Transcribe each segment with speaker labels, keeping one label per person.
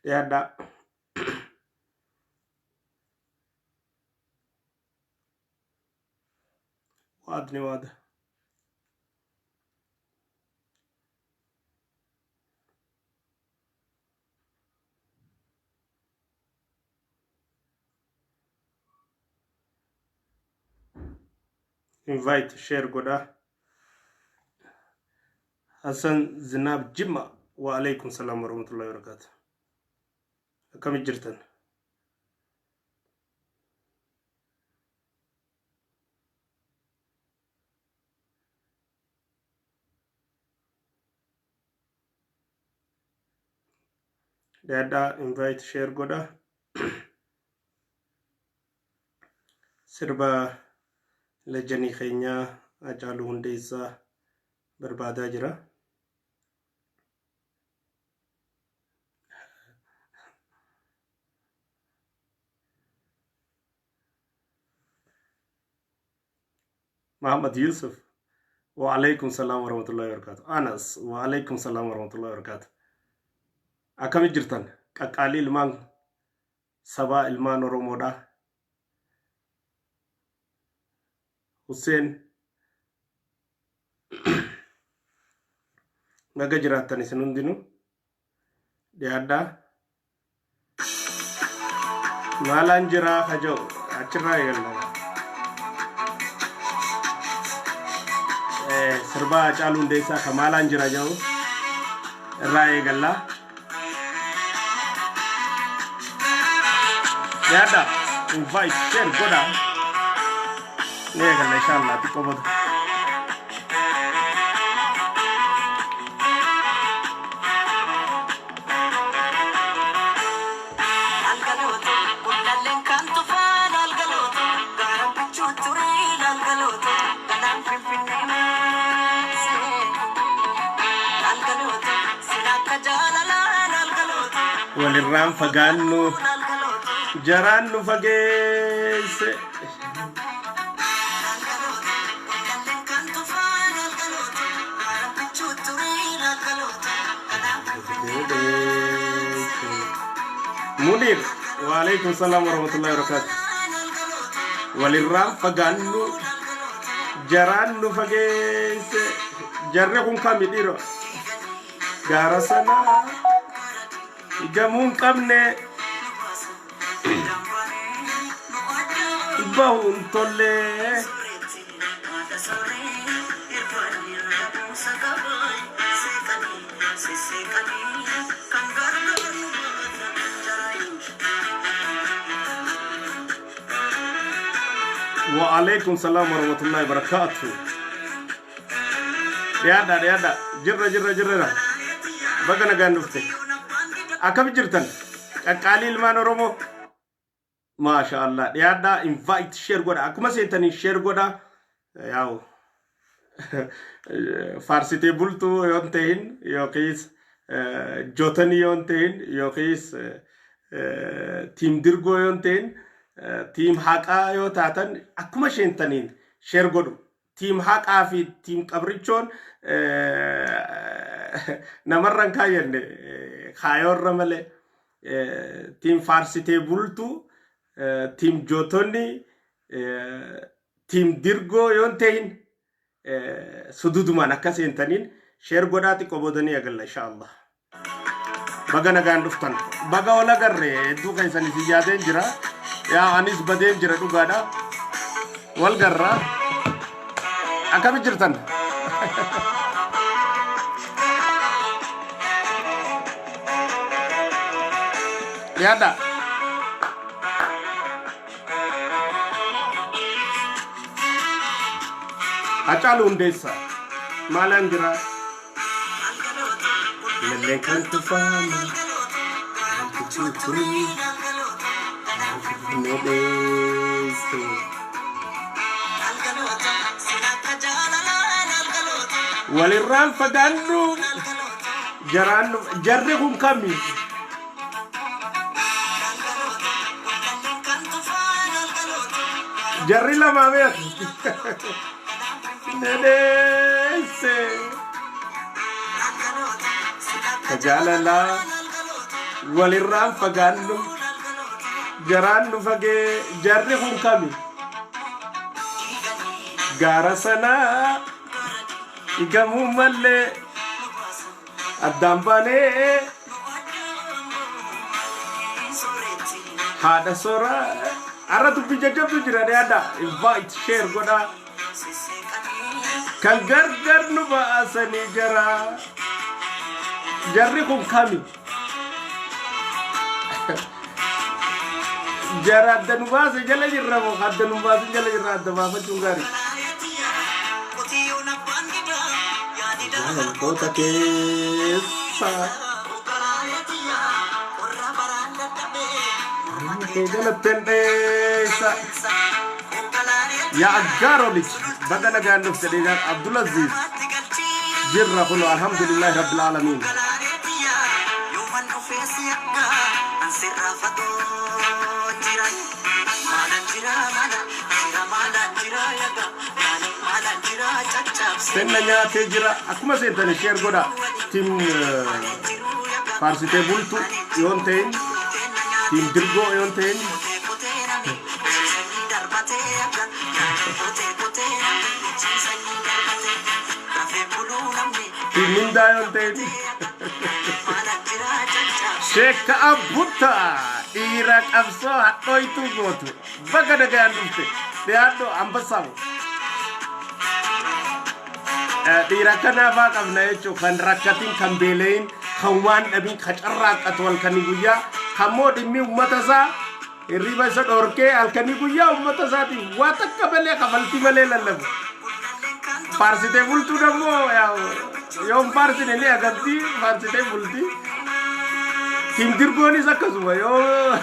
Speaker 1: Yada wadni wad. Invite share goda. Hassan Zinab Jimma wa alaikum salam wa rahmatullahi wa barakatuh. Kam jirtan. Dada invite share goda. Sirba lejani khaynya ajalu hundeessa barbaadaa jira. Muhammad Yusuf wa alaikum salam wa rahmatullahi wa barakatuh. Anas wa alaikum salam wa rahmatullahi wa barakatuh. Akkam jirtan qaqqaalii ilmaan sabaa ilmaan Oromoodha. Hussein naga jiraattan isin hundinuu dhiyaadhaa. Maalaan jiraa hajoo achirraa eegalla. Sirba Hacaaluu Hundeessaa ka maalaan jira jedhu irraa eegalla. Dhiyaadhaa invite share godhaa. Ni eegalla inshallah xiqqoo booda. Walirraan fagaannu jaraan nu fageesse. Munir wa alaikum salam wa rahmatullahi wa barakatuh. Walirraan fagaannu jaraan nu fageesse. Jarre kun kami dhiiroo gaara sanaa gamuun qabne bahuun tollee. Wa alaikum salam wa rahmatullahi wa barakatuh. Dhiyaadhaa jirra baga nagaan dhufte. Akkam jirtan qaqqaalii ilmaan Oromoo. Masha Allah. Dhiyaadhaa invite share godha. Akkuma seentanii share godha. Yaa'u faarsitee bultuu yoon ta'in yookiis jootanii yoon ta'in yookiis tiim dirgoo yoon ta'in tiim haqaa yoo taatan akkuma seentaniin share godhu. Tiim haqaa fi tiim qabrichoon namarran kaayanne kaayorra malee tiim faarsitee bultuu tiim jootonni tiim dirgoo yoon ta'in sududumaan akka seentaniin share godhaa xiqqoo boodanii agalla inshallah. Baga nagaan dhuftan baga wala garre hedduu keessan isin yaadeen jira. Yaa anis badeen jira dhugaadha. Wal garraa akkam jirtan. Dhiyaadhaa. Hacaaluu Hundeessaa maalaan jira. Lellee kan tufaana tuturii modheesse. Walirraan fagaannu jarri kun kami. Jarri lama beek. Nedesse. Kajalala walirraan fagaannu jaraan nu fagee jarri kun kami gaara sanaa igamuu mallee addaan baanee haadha soraa arra dubbi jajjabdu jira yaada invite share godha kan gargar nu baasanii jarri kun kami jara adda nu baase jala jirra moo adda nu baase jala jirra adda baafachuun gaarii kota keessa يا أجارولك بدنا قاعد نفتح عبد العزيز جرة كله الحمد لله رب العالمين سنة تجرا أكما سنتني شير قدا تيم فارسيتي بولتو يونتين تيم درغو يونتين تيم مندا يونتين شيك أبوتا إيراك أبسو حقو يتو غوتو بقى دقيان نفتي ديادو أمبساو dhiira kanaafaa qabna jechuun kan rakkatiin kan beelayin kan waan dhabiin kan carraaqatu halkanii guyyaa kan moo dhimmi uummata isaa hirriba isa dhorkee halkanii guyyaa uummata isaatiif waa takka malee kafaltii malee lallabu faarsitee bultuu dammoo yoon faarsine ni agartii faarsitee bultii tiim dirgoonis akkasuma yoo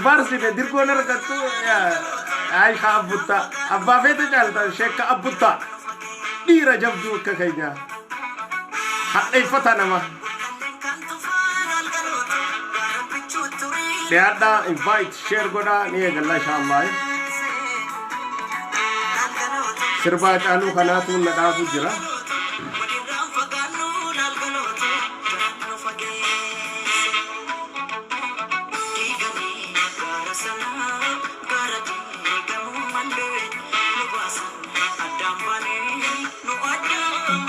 Speaker 1: faarsine dirgoon argattu ay ka abbutta abbaa feete caalta sheekka abbutta dhiira jabduu akka keenya hadheeffata nama dhiyaadhaa invite share godhaa ni eegalla inshaallah sirbaa caaluu kanaatu na dhaafu jira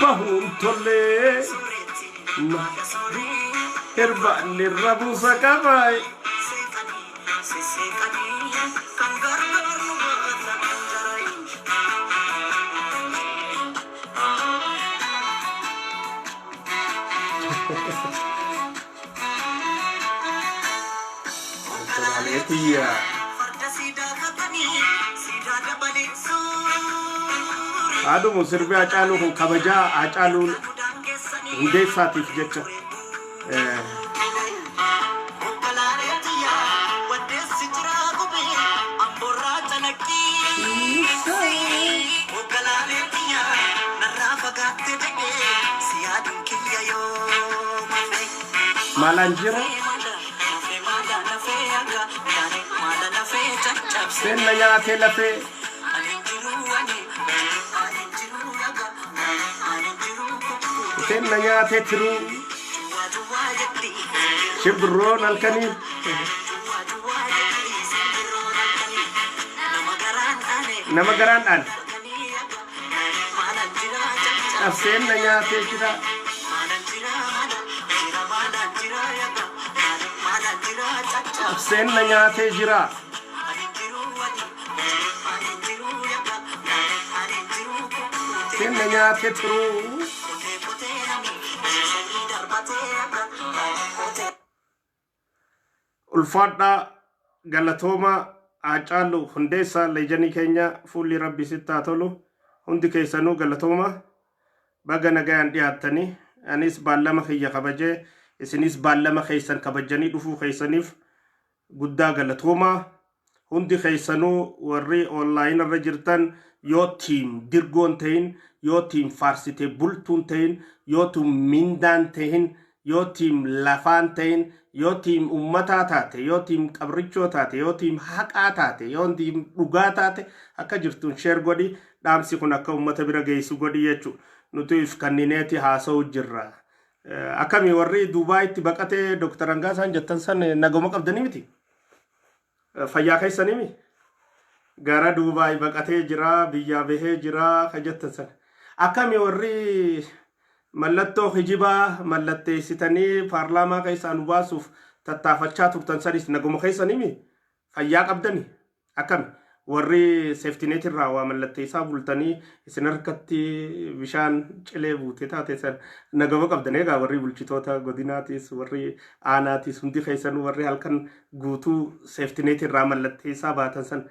Speaker 1: bahum tolle herba lirabu sakabai Aduh musirbi acalu kun kabaja acalu hundeessaatiif jecha malanjira senna nyaate lafe senna nyaate tiru shibroon halkanii nama garaandhaan senna nyaate jira senna nyaate jira senna nyaate tiru ulfaadha galatooma acaalu hundeessa lejanii keenya fuulli rabbi sittaa tolu hundi keessanuu galatooma baga nagayaan dhiyaattanii anis baallama kiyya kabajee isinis baallama keessan kabajanii dhufuu keessaniif guddaa galatooma hundi keessanuu warri online irra jirtan yoo tiim dirgoon ta'in yoo tiim faarsitee bultuun ta'in yoo tiim mindaan ta'in yoo tiim lafaan ta'in yoo tiim ummataa taate yoo tiim qabrichoo taate yoo tiim haqaa taate yoo tiim dhugaa taate akka jirtuun sheer godhi dhaamsi kun akka ummata bira geessu godhi jechuudha nuti if kannineeti haasa'u jirra Akkami warri Duubaayitti baqatee Dr. Angaasaan jettan san nagoma qabdanii miti. Fayyaa keessanii mi? Gara Duubaay baqatee jira, biyyaa bahee jira ka jettan san. Akkami warri mallattoo hijibaa mallatteessitanii paarlaamaa keessaan baasuuf tattaafachaa turtan sanis nagoma keessanii mi? Fayyaa qabdanii? Akkami? Warri safety-net irraa waa mallatteessaa bultanii isin harkatti bishaan cilee buutee taate san nagama qabdan egaa warri bulchitoota godinaatis warri aanaatis hundi keessan warri halkan guutuu safety-net irraa mallatteessaa baatan san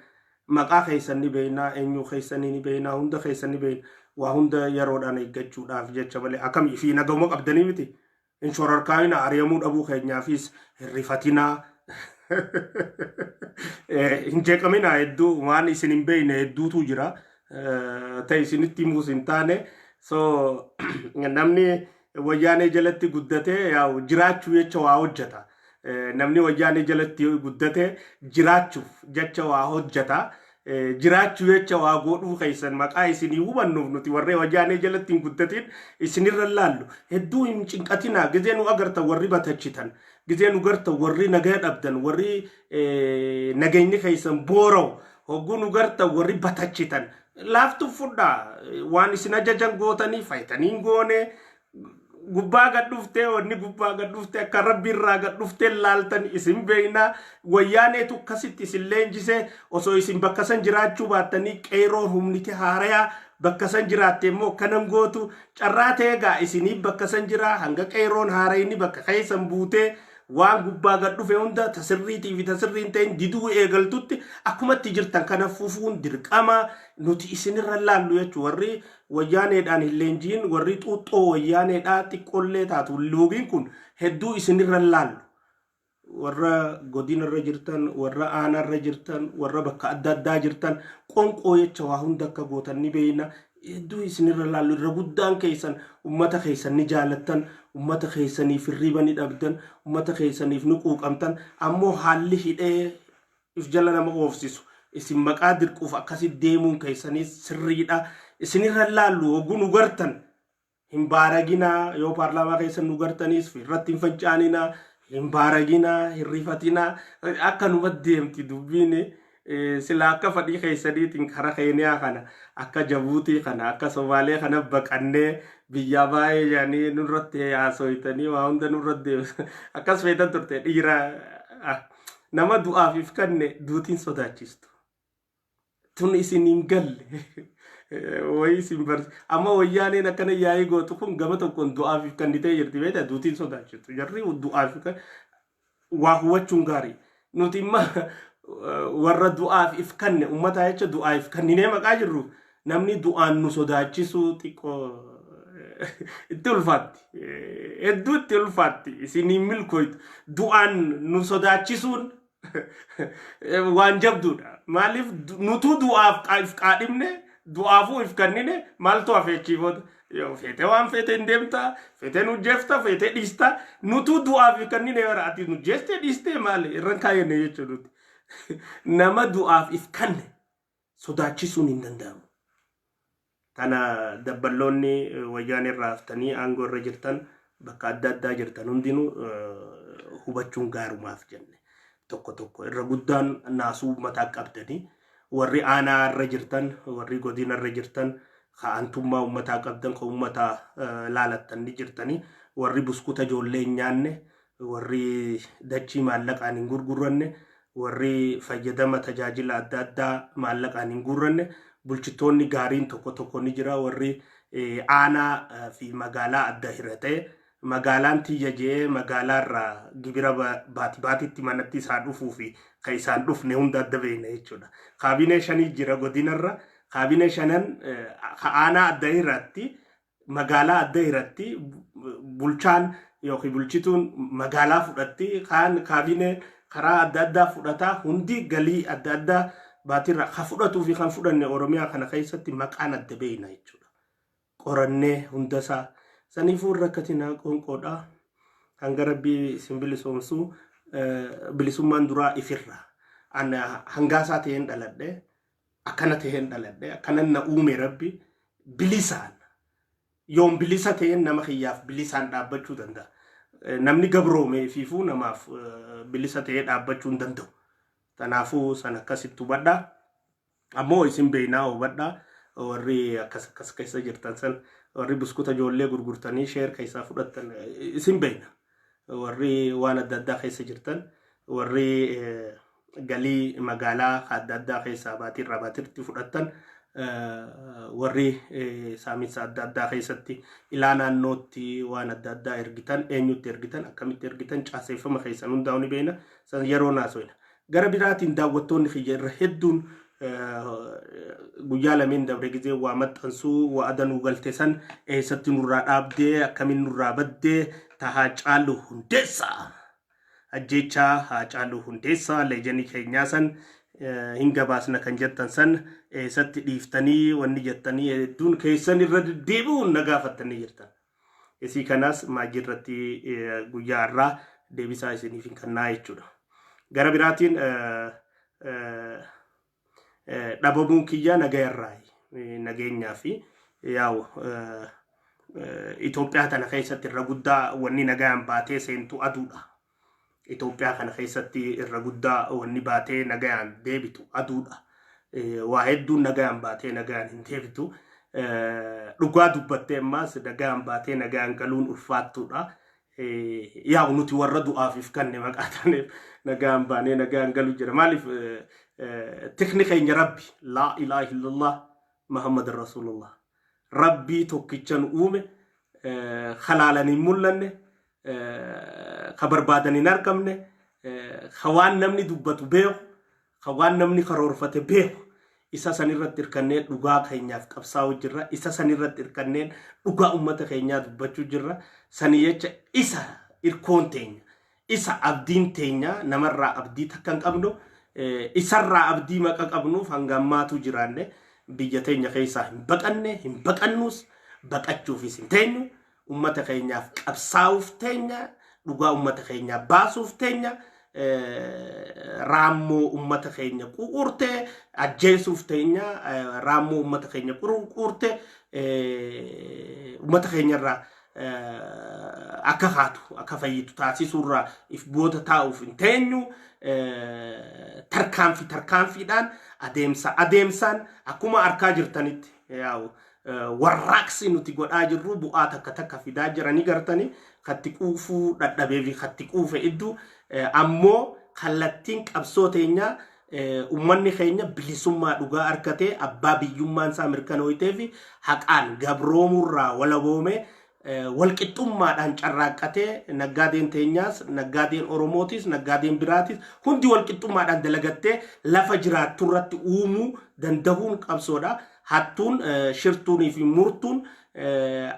Speaker 1: maqaa keessan ni beeknaa eenyu keessanii ni beeknaa hunda keessan ni beekna waa hunda yeroodhaan eeggachuudhaaf jecha malee akkamii fi nagama qabdanii miti inshorarkaayina ari'amuu dhabuu keenyaafis hirrifatinaa hinjeeqamina hedduu waan isin hin beekne hedduutu jira ta'e isinitti himuus hin taane so namni wayyaanee jalatti guddatee yaa'u jiraachuu jecha waa hojjeta namni wayyaanee jalatti guddatee jiraachuuf jecha waa hojjeta jiraachuu jecha waa godhuu keessan maqaa isinii hubannuuf nuti warree wayyaanee jalatti hin guddatin isinirra laallu hedduu hin cinqatinaa gizee nu agartan warri batachitan gizee nu gartan warri nagaa dhabdan warri nageenyi keessan boora'u hogguu nu gartan warri batachitan laaftu fudhaa waan isin ajajan gootanii faayitanii goone gubbaa gad dhuftee wanni gubbaa gad dhuftee akka rabbi irraa gad dhuftee laaltan isin beeknaa wayyaaneetu akkasitti isin leenjisee osoo isin bakka san jiraachuu baattanii qeeroon humniti haarayaa bakka san jiraatte immoo kanan gootu carraa ta'eegaa isinii bakka san jiraa hanga qeeroon haarayni bakka keessan buutee waan gubbaa gad dhufe hunda tasirriitii fi tasirriin ta'in diduu eegaltutti akkumatti jirtan kana fufuun dirqama nuti isinirra laallu jechuun warri wayyaaneedhaan hin leenjiin warri xuuxxoo wayyaaneedhaa xiqqollee taatu luugiin kun hedduu isinirra laallu warra godinarra jirtan warra aanarra jirtan warra bakka adda addaa jirtan qonqoo jecha waa hunda akka gootan ni beeyna hedduu isinirra laallu irra guddaan keessan ummata keessan ni jaalattan ummata keessaniif hirriba ni dhabdan ummata keessaniif ni quuqamtan ammoo haalli hidhee if jala nama oofsisu isin maqaa dirquuf akkasitti deemuun keessanis sirriidha isinirra laallu hogguu nu gartan hin baaraginaa yoo paarlaamaa keessan nu gartanis irratti hin fancaaninaa hin baaraginaa hin rifatinaa akka numatti deemti dubbiin sila akka fadhii keessaniitiin kara keeniyaa kana akka jabuutii kana akka somaalee kana baqannee biyya baay'ee jaanii nurratti haasoytanii waa hunda nurratti akkas feetan turte dhiira nama du'aafif kanne duutiin sodaachistu tun isin hin galle wayi isin barsi amma wayyaaneen akkana yaa'ii gootu kun gama tokkoon du'aafif kannitee jirti beeta duutiin sodaachistu jarri du'aafif waa hubachuun gaarii nuti imma warra du'aaf kanne ummata jecha du'aaf kanninee maqaa jirru namni du'aan nu sodaachisu xiqqoo itti ulfaatti hedduu itti ulfaatti isinii milkooytu du'aan nu sodaachisuun waan jabduudha maaliif nutu du'aaf qaadhimne du'aafuu if kannine maaltu hafeechiifota yoo feete waan feete hin deemta feete nu jeefta feete dhiista nutu du'aaf kannine yoo ati nu jeeste dhiiste maali irran kaayenne jechuudha nuti nama du'aaf if kanne sodaachisuun hin danda'amu. Kana dabballoonni wayyaan irraa haftanii aangoo irra jirtan bakka adda addaa jirtan hundinuu hubachuun gaarumaaf jenne tokko tokko irra guddaan naasuu mataa qabdanii warri aanaa irra jirtan warri godina irra jirtan ka'antummaa ummataa qabdan ka ummataa laalattan ni jirtanii warri buskuta ijoollee hin nyaanne warri dachii maallaqaan hin gurguranne warri fayyadama tajaajila adda addaa maallaqaan hin gurguranne bulchitoonni gaariin tokko ni jira warri aanaa fi magaalaa adda hirate magaalaan tiyya jee magaalaarraa gibira baatiitti manatti isaa dhufuu fi kan isaan dhufne hunda adda beekna jechuudha. Kaabinee shanii jira godinarra kaabinee shanan aanaa adda hiratti magaalaa adda hiratti bulchaan yookiin bulchituun magaalaa fudhatti kaan kaabinee karaa adda addaa fudhataa hundi galii adda addaa baatirra ka fudhatuu fi kan fudhanne Oromiyaa kana keessatti maqaan adda beeyna jechuudha. Qorannee hundasaa saniifuu rakkatinaa qonqoodha hanga rabbii isin bilisoomsuu bilisummaan duraa ifirra ana hangaasaa ta'een dhaladhe akkana ta'een dhaladhe akkana na uume rabbi bilisaan yoom bilisa ta'een nama kiyyaaf bilisaan dhaabbachuu danda'a. Namni gabroome fiifuu namaaf bilisa ta'ee dhaabbachuu hin danda'u. Kanaafuu san akkasitti hubadhaa. Ammoo isin beeynaa hubadhaa. Warri akkas keessa jirtan san warri buskuta ijoollee gurgurtanii sheer keessaa fudhatan isin beeyna. Warri waan adda addaa keessa jirtan warri galii magaalaa adda addaa keessaa baatirraa baatitti fudhatan warri saaminsa adda addaa keessatti ilaa naannootti waan adda addaa ergitan eenyutti ergitan akkamitti ergitan caaseeffama keessan hundaa'u ni beeyna. San yeroo naasoina gara biraatiin daawwattoonni kiyya irra hedduun guyyaa lameen dabre gizee waa maxxansuu waa adanuu galte san eessatti nurraa dhaabdee akkamiin nurraa baddee tahaa caalu hundeessaa ajjechaa haa caalu hundeessaa leejanii keenyaa san hin gabaasna kan jettan san eessatti dhiiftanii wanni jettanii hedduun keessan irra deebi'uun na gaafattanii jirtan. Isii kanaas maajirratti guyyaa irraa deebisaa isiniif hin kannaa jechuudha. Gara biraatiin dhabamuun kiyya nageenyaa fi yaa'u Itoophiyaa tana keessatti irra guddaa wanni nagaan baatee seentu aduudha. Itoophiyaa kana keessatti irra guddaa wanni baatee nagaan deebitu aduudha. Waa hedduun nagaan baatee nagaan hin deebitu. Dhugaa dubbattee ammaas nagaan baatee nagaan galuun ulfaattuudha. Yaa'u nuti warra du'aafiif kanne maqaataneef nagaan baanee nagaan galu jira. Maaliif teknikeen rabbi laa ilaaha illallah Muhammad Rasulullah rabbii tokkichan uume khalaalanii mul'anne kabarbaadan hin argamne khawaan namni dubbatu beeku khawaan namni karoorfate beeku isa sanirratti irkannee dhugaa keenyaaf qabsaa'u jirra. Isa sanirratti irkannee dhugaa ummata keenyaa dubbachuu jirra. Sani jecha isa irkoon teenya isa abdiin teenya namarraa abdii takkan qabnu isarraa abdii maqa qabnuuf hangammaatu jiraanne biyya teenya keessaa hin baqannus baqachuufis hin teenyu ummata keenyaaf qabsaa'uuf teenya dhugaa ummata keenyaa baasuuf teenya raammoo ummata keenya ququrte ajjeesuuf teenya raammoo ummata keenya ququrte ummata keenyarraa akka haatu akka fayyitu taasisuurraa if booda taa'uuf hin teenyu. Tarkaanfiidhaan adeemsaan akkuma arkaa jirtanitti yaa'u warraaqsi nuti godhaa jirru bu'aa takka fidaa jiranii gartanii katti quufuu dadhabee fi katti quufe iddoo ammoo kallattiin qabsoo teenyaa ummanni keenya bilisummaa dhugaa argatee abbaa biyyummaan isaa mirkanootee fi haqaan gabroomurraa walaboomee walqixxummaadhaan carraaqqatee naggaadeen teenyaas naggaadeen oromootis naggaadeen biraatis hundi walqixxummaadhaan dalagattee lafa jiraattu irratti uumuu danda'uun qabsoodha. Hattuun shirtuunii fi murtuun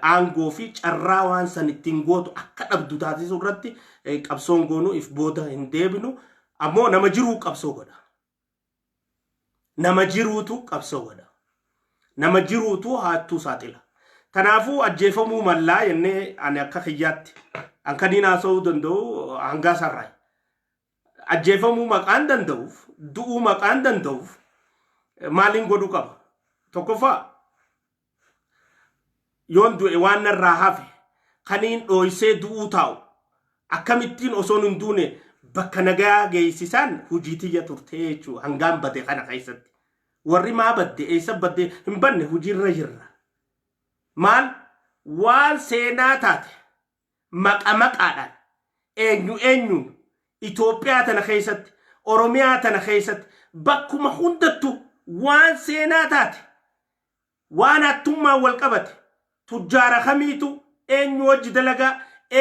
Speaker 1: aangoo fi carraa waan san ittiin gootu akka dhabdu taasisuu irratti qabsoon goonuu if booda hin deebinu. Ammoo nama jiruu qabsoo godha. Nama jiruutu qabsoo godha. Nama jiruutu hattuu saaxila. Kanaafuu ajjeefamuu mallaa jennee ani akka kiyyaatti akka diinaasa'uu danda'u hangaa sarraa. Ajjeefamuu maqaan danda'uuf du'uu maqaan danda'uuf maaliin godhuu qaba? Tokkoffaa yoon du'e waan narraa hafe kaniin dhooysee du'uu taa'u akkamittiin osoo hin duune bakka nagaa geessisan hujii tiyya turte jechuudha. Hangaan bade kana keessatti warri maa badde eessa badde hin banne hujiirra jirra. Maal waan seenaa taate maqaadhaan eenyuun Itoophiyaa tana keessatti Oromiyaa tana keessatti bakkuma hundattu waan seenaa taate waan hattummaan wal qabate tujjaara kamiitu eenyu wajji dalagaa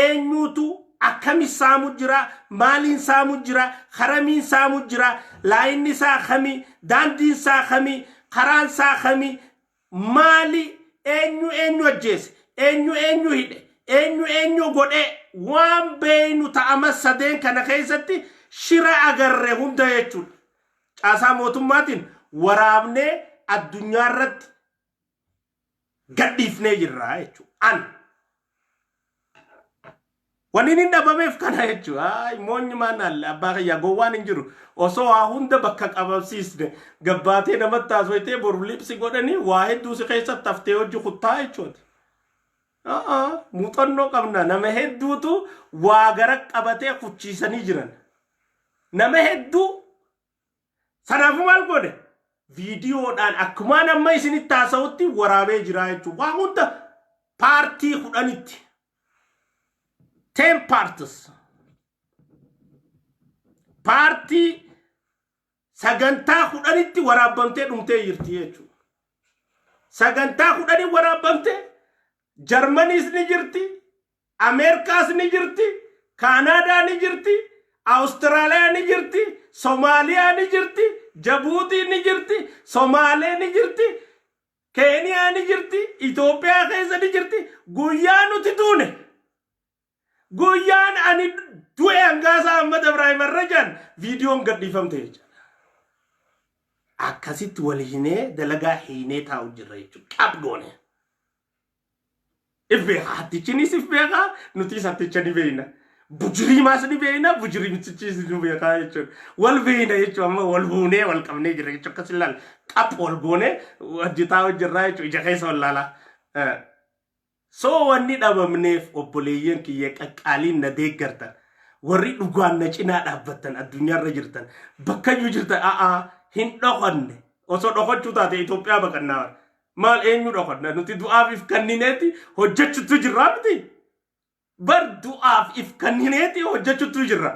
Speaker 1: eenyuutu akkami saamu jira maaliin saamu jira haramiin saamu jira laayinni isaa kami daandiin isaa kami karaan isaa kami maali eenyu ajjeese eenyu hidhe eenyu godhe waan beeynu ta'ama sadeen kana keessatti shira agarre hunda jechuudha. Caasaa mootummaatiin waraabnee addunyaa irratti gadhiifnee jirra jechuudha. Wanni hin dhabameef kana jechuudha. Moonyi maanaal abbaa kiyyaa gowwaan hin jiru. Osoo waa hunda bakka qabamsiisne gabbaatee namatti taasifamtee boru liipsi godhanii waa hedduu si keessatti haftee hojii kuttaa jechuudha. muuxannoo qabna. Nama hedduutu waa gara qabatee kuchiisanii jiran. Nama hedduu sanaafuu maal godhe? Viidiyoodhaan akkumaan amma isinitti haasa'utti waraabee jira jechuudha. Waa hunda paartii 10tti 10 parties paartii sagantaa 10tti waraabamtee dhumtee jirti jechuudha. Sagantaa 10 waraabamtee Jarmaniis ni jirti, Ameerikaas ni jirti, Kaanaadaa ni jirti, Awustiraaliyaa ni jirti, Somaaliyaa ni jirti, Jabuutii ni jirti, Somaalee ni jirti, Keeniyaa ni jirti, Itoophiyaa keessa ni jirti. Guyyaa nuti duune, guyyaan ani du'e Hangaasaa Ahmad Ibrahim Arrajaan viidiyoon gadhiifamte jechuudha. Akkasitti wal hinee dalagaa hiinee taa'u jirra jechuudha. Qabdoone. Ifbeekaa hattichinis ifbeekaa nutis hatticha ni beeyna. Bujirii maas ni beeyna, bujirii mitichis ni beekaa jechuudha. Wal beeyna jechuudha, amma wal buunee wal qabnee jirra jechuudha. Akkas ilaala qap wal goonee hojjetaa hojjerraa jechuudha. Ija keessa wal laala. So wanni dhabamneef obboleeyyan kiyya qaqqaaliin na deeggartan. Warri dhugaan na cinaa dhaabbattan addunyaarra jirtan. Bakkayyuu jirtan hin dhoqanne. Osoo dhoqachuu taate Itoophiyaa baqannaa. Maal eenyu dhoqanna? Nuti du'aaf if kannineeti hojjechuutu jirraa miti. Bar du'aaf if kannineeti hojjechuutu jirra.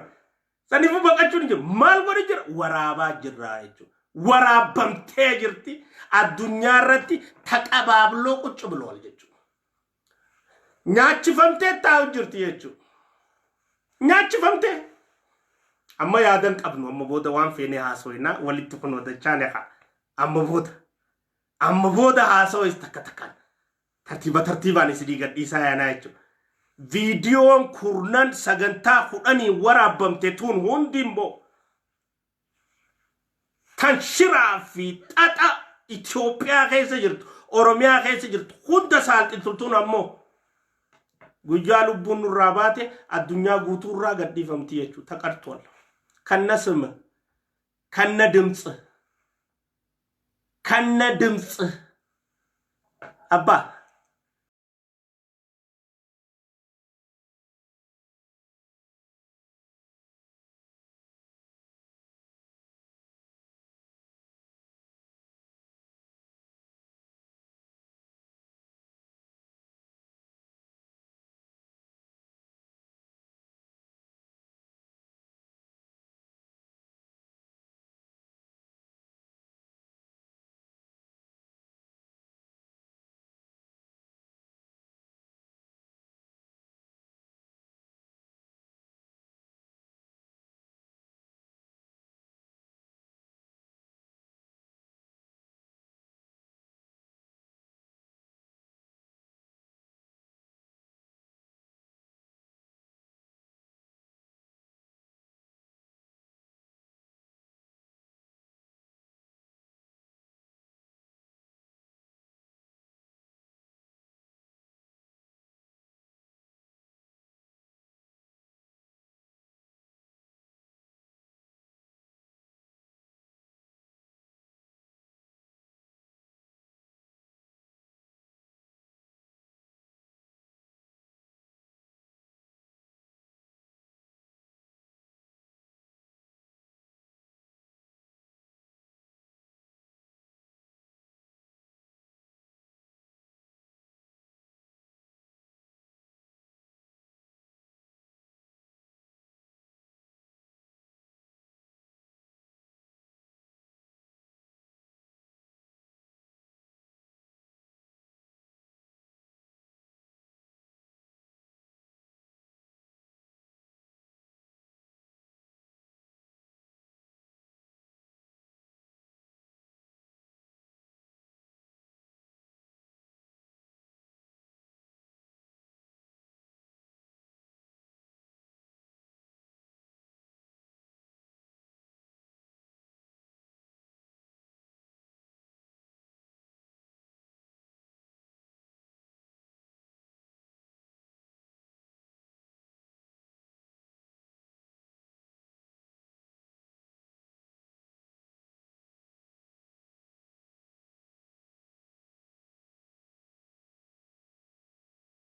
Speaker 1: Saniifuu baqachuun jiru. Maal godhe jira? Waraabaa jirraa jechuudha. Waraabamtee jirti. Addunyaarratti taqabaabloo quccu bilool jechuudha. Nyaachifamtee taa'u jirti jechuudha. Nyaachifamtee. Amma yaadan qabnu amma booda waan feenee haasoinaa walitti kunoo dachaan eegaa. Amma booda haasoo takka takkaan. Tartiibaan isinii gadhiisaa yaanaa jechuudha. Viidiyoon kurnan sagantaa 10 waraabamte tun hundi immoo kan shiraa fi xaxa Itoophiyaa keessa jirtu, Oromiyaa keessa jirtu hunda saalxiltuun ammoo guyyaa lubbuun nurraa baate addunyaa guutuurraa gadhiifamti jechuudha. Taqartool. Kanna sima, kanna dimtsi, kanna dimtsi. Abbaa.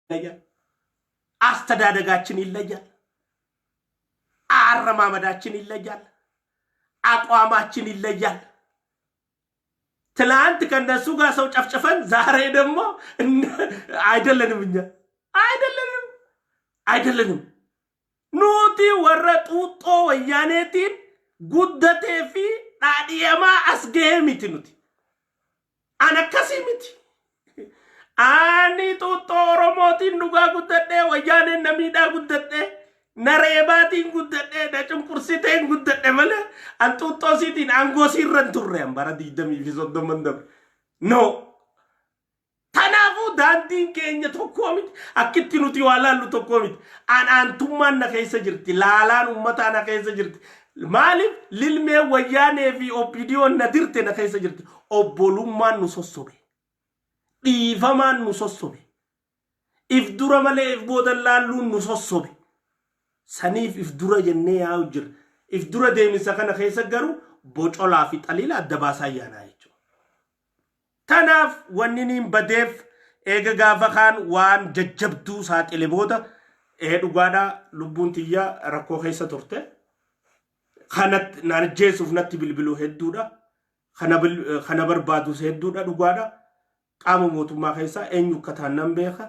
Speaker 1: ይለያል። አስተዳደጋችን ይለያል። አረማመዳችን ይለያል። አቋማችን ይለያል። ትላንት ከነሱ ጋር ሰው ጨፍጨፈን ዛሬ ደግሞ አይደለንም። እኛ አይደለንም። ኑቲ ወረጡጦ ወያኔቲን ጉደቴ ፊ ዳዲየማ አስገሚት ኑቲ አነከሲምት አኒ ጡጦ ኦሮሞቲን ዱጋ ጉደቴ ወያኔ ነሚዳ ጉደቴ ነሬባቲን ጉደቴ ደጭንቁርሲቴን ጉደቴ መለ አንጡጦ ሲቲን አንጎሲረን ቱሬን ባራዲ ደሚ ፊሶዶ መንደብ ኖ ተናፉ ዳንቲን ኬኛ ቶኮሚት አክቲ ኑቲ ዋላሉ ቶኮሚት አንቱማን ነከይሰ ጅርቲ ላላን ኡመታ ነከይሰ ጅርቲ ማሊፍ ልልሜ ወያኔ ፊ ኦፒዲዮ ነድርቴ ነከይሰ ጅርቲ ኦቦሉማን ኑሶሶቤ ዲፈማን ኑሶሶቤ ኢፍዱረ መለ ኢፍቦደላሉ ኑሶሶቤ ሰኒፍ ኢፍዱረ ጀኔ ያው ጅር ኢፍዱረ ደሚሰ ከነ ከይሰ ገሩ ቦጮላ ፊ ጠሊላ አደባሳያና አይቸው ተናፍ ወንኒን በደፍ ኤገ ጋፈኻን ዋን ጀጀብዱ ሳጥሌ ቦታ ኤዱ ጓዳ ሉቡንቲያ ረኮ ከይሰ ቱርቴ خانت نانجيس وفنات بلبلو هدودا خنا بربادو هدودا دوغادا قامو موتو ما خيسا انيو كتانم بيخا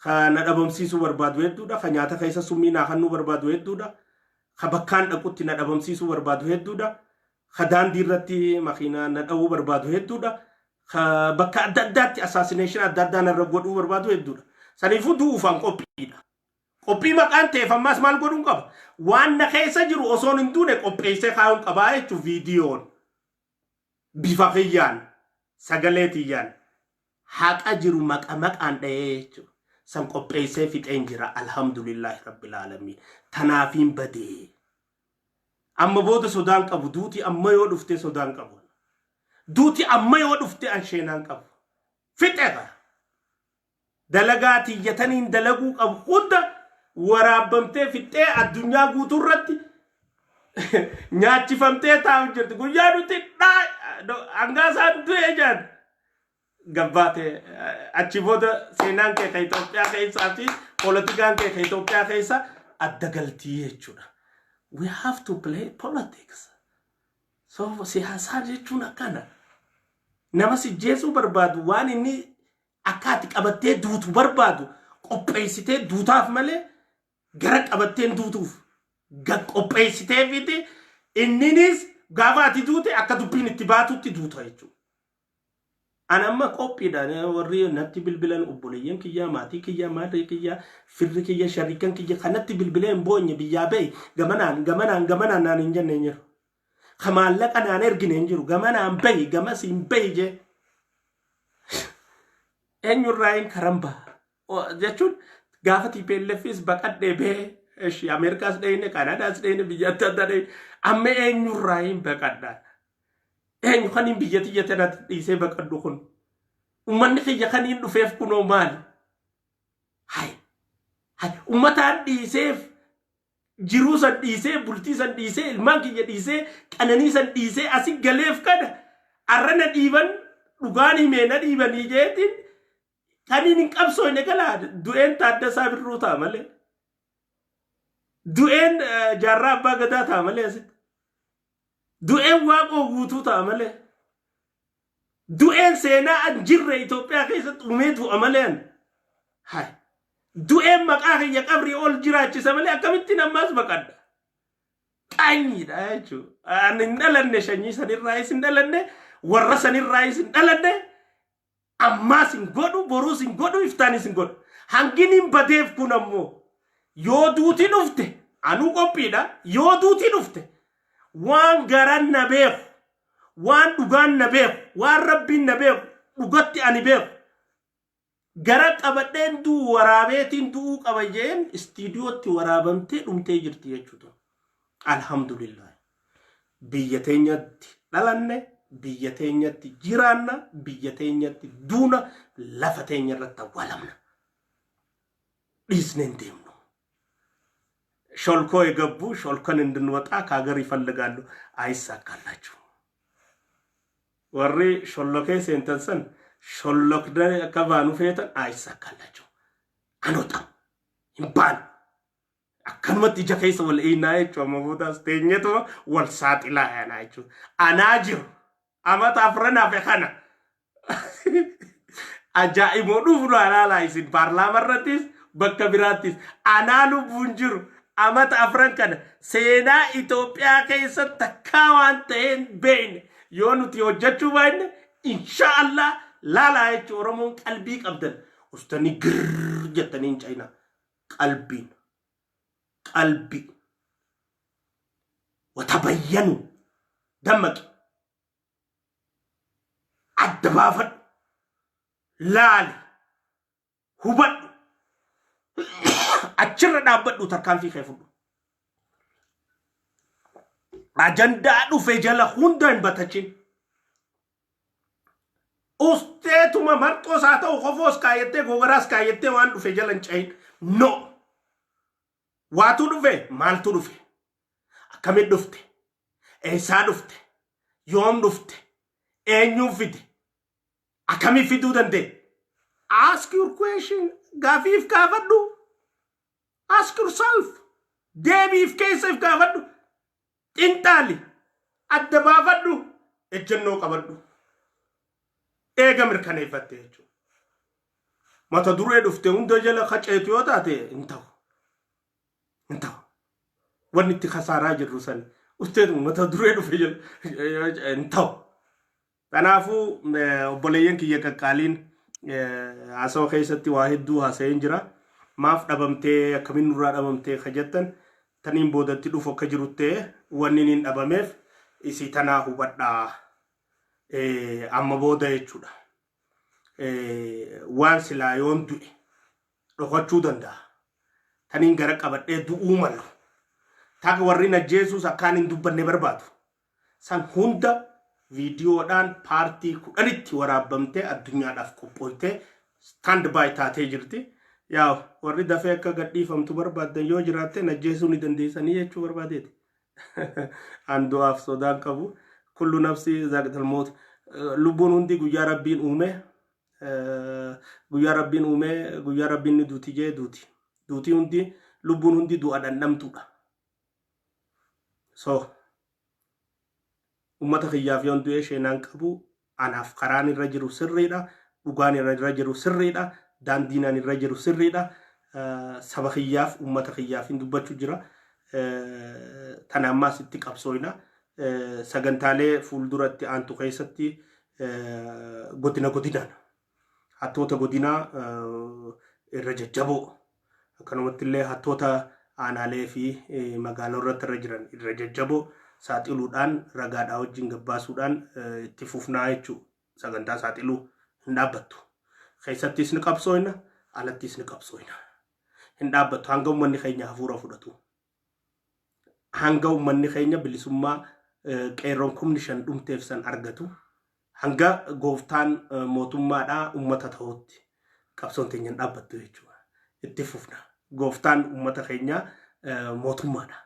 Speaker 1: خنا دبم سيسو بربادو هدودا خنياتا خيسا سمينا خنو بربادو هدودا خبكان دقوتي ندبم سيسو بربادو هدودا خدان ديرتي مخينا ندو بربادو هدودا خبكا دداتي اساسينيشن ددان رغودو بربادو هدودا سنيفو دوفان قوبيدا قوبي مكان تفماس مال غودون قبا وانا خيسا جرو اصون اندونه قوبيسه خاون قباي تو فيديون بفاقيان سغليتيان حق اجرو مقامق اندهچو سن قوبيسه فيت انجرا الحمد لله رب العالمين تنافين بدي اما بود سودان قبو دوتي اما يو دفته سودان قبو دوتي اما يو دفته انشينان قبو فيتها دلغاتي يتنين دلغو قبو خود ورابمته فيتة الدنيا غوتورتي نياتي فمته تاو جرت غيادو تي انغاسان تويجان غباته اتشيبودا سينان كي كايتوبيا كايساتي بوليتيكان كي كايتوبيا كايسا ادغلتي يچودا we have to play politics so siyasa jechuna kana namasi jesu barbadu wani ni akati qabate duutu barbadu qopheysite duutaaf male gara qabateen duutuuf qopheysite fiti inninis gaafati duute akka dubbiin itti baatutti duuta jechuudha. Anamma qophiidhaan warri natti bilbilan obboleeyyan kiyya maatii kiyya maatii kiyya firri kiyya shariikan kiyya kanatti bilbileen boonye biyyaa ba'e gamanaan naan hin jenne jiru. Kamaallaqa naan ergine hin jiru gamanaan ba'e gamasiin ba'e jee. Eenyurraa hin karamba jechuun gaafa TPLFis baqadhee ba'e እሺ አሜሪካስ ደይነ ካናዳስ ደይነ ቢያታ ደይ አመ ኤኙራይን በቀዳን ኤኙ ከኒን ቢየት የተናት ዲሴ በቀዱኹን ኡመን ከየከኒን ዱፌፍ ኩኖ ማል ሃይ ኡመታን ዲሴፍ ጅሩሰን ዲሴ ቡልቲሰን ዲሴ ኢልማን ከየ ዲሴ ቀነኒሰን ዲሴ አሲ ገሌፍ ከደ አረነ ዲበን ዱጋኒ ሜነ ዲበን ይጄቲን ከኒን ቀብሶ ነገላ ዱኤን ታደሳ ብሩታ ማለ du'en jarra abba gada ta male asit du'en waqo guutu ta male du'en sena anjirre Ethiopia keessa umeetu amalen hay du'en maqaa ya qabri ol jiraachi samale akamitti namas baqadda qanyi daachu anin dalanne shanyi sanir rais dalanne warra sanir rais dalanne amma sin godu boru sin godu iftani sin godu hanginin badeef kunammo yoduuti dhufte anu qophiidha yoduuti dhufte waan garan na beeku waan dhugaan na beeku waan rabbiin na beeku dhugatti ani beeku gara qabadheen duu waraabeetiin duu qabayeen istiidiyootti waraabamtee dhumtee jirti jechuudha. Alhamdulillah biyya teenyatti dhalanne biyya teenyatti jiraanna biyya teenyatti duuna lafa teenya irratti awwaalamna dhiisneen deemnu. ሾልኮ የገቡ ሾልኮን እንድንወጣ ከሀገር ይፈልጋሉ አይሳካላችሁ ወሬ ሾሎኬ ሴንተንሰን ሾሎክ ከባኑ ፌተን አይሳካላችሁ anota himbaan akkanumatti ija keessa wal eeynaa jechuudha amma boodaas teenyeetuma wal saaxilaa yaanaa jechuudha anaa jiru amata afranaaf kana ajaa'imoo dhufu laalaa isin paarlaamaa irrattis bakka biraattis anaa lubbuun jiru amata afran kana seenaa Itoophiyaa keessatti takkaa waan ta'een beekne yoo nuti hojjechuu baanne inshaallah laalaa jechuudha Oromoon qalbii qabdan ustanii girr jettanii hin cayina qalbiin قلبي وتبينوا دمك الدبافة لالي هبط أجر دابت وتركان في خيفه أجندة في جل خوندن بتشين أستيتو ما مرتو ساتا وخفوس كايته غوغراس كايته وان في جل انشين نو Waatu dhufe maaltu dhufe akkamit dhufte eessaa dhufte yoom dhufte eenyuun fide akkamit fiduu danda'e ask your question gaafiif gaafadhu ask yourself deebiif keessaaf gaafadhu xinxaali adda baafadhu ejjennoo qabadhu eega mirkaneeffatte jechuudha mata duree dhufte hunda jala qaceetu yoo taate hin ta'u انتو ونتي خسارة جرسان أستاذ متدرين في جل انتو تنافو بوليين كي يكالين عسو خيستي واحد دو هاسين جرا ماف أبمتي كمين نورا أبمتي خجتن تنين بودا تلو فوق جروتي ونين أبميف إسي تناهو بدا أما بودا يجودا وان سلا يون دوي رخوچو دندا تنين غرق أبد دو أمالو تاك ورينا جيسوس أكانين دبني بربادو سان هوندا فيديو دان بارتي كوريتي ورابمتي الدنيا داف كوبويتي ستاند باي تاتي جرتي ياو وري دافيكا غدي فمتو برباد يو جراتي نجيسو ندنديساني يچو برباديتي عندو اف سودان كبو كل نفسي ذاقت الموت لبون هندي غيا ربين اومه غيا ربين اومه غيا ربين دوتي جي دوتي هندي لبون هندي دو ادان نمتودا so ummata khiyyaaf yoon du'ee sheenaan qabu anaaf karaan irra jiru sirriidha dhugaan irra jiru sirriidha daandiinaan irra jiru sirriidha saba khiyyaaf ummata khiyyaaf hin dubbachuu jira tanammaas itti qabsooyna sagantaalee fuulduratti aantu keessatti godinaan hattoota godinaa irra jajjaboo akkanumatti illee hattoota aanaalee fi magaalota irra jiran irra jajjaboo saaxiluudhaan ragaadhaa wajjin gabbaasuudhaan itti fufnaa jechuudha sagantaa saaxiluu hin dhaabbattu keessattis ni qabsooyna alattis ni qabsooyna hin dhaabbattu hanga ummanni keenya hafuura fudhatu hanga ummanni keenya bilisummaa qeerroon kumni shan dhumteef san argatu hanga gooftaan mootummaadhaa ummata ta'utti qabsoon teenya hin dhaabbattu jechuudha itti fufna gooftaan ummata keenya mootummaadha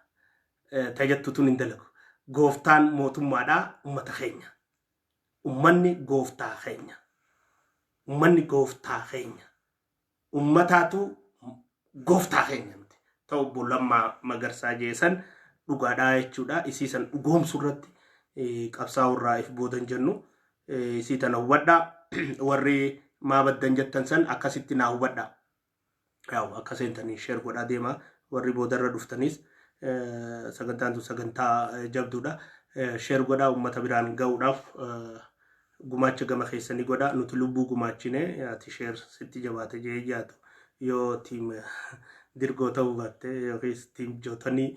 Speaker 1: tajattutuun hin dalagu gooftaan mootummaadha ummata keenya ummanni gooftaa keenya ummanni gooftaa keenya ummataatu gooftaa keenya miti ta'u bolammaa magarsaa jeesan dhugaadhaa jechuudha isiisan dhugoomsu irratti qabsaa'u irraa if boodan jennu isii tana hubadhaa warri maa baddan jettan san akkasitti naa hubadhaa yaw akka seentanii sheer godhaa deema warri boodarra dhuftanis sagantaan tu sagantaa jabduudha sheer godhaa ummata biraan ga'uudhaaf gumaacha gama keessanii godhaa nuti lubbuu gumaachine ati sheer sitti jabaate jee jaatu yoo tiim dirgoo ta'uu baatte yookiis tiim jootanii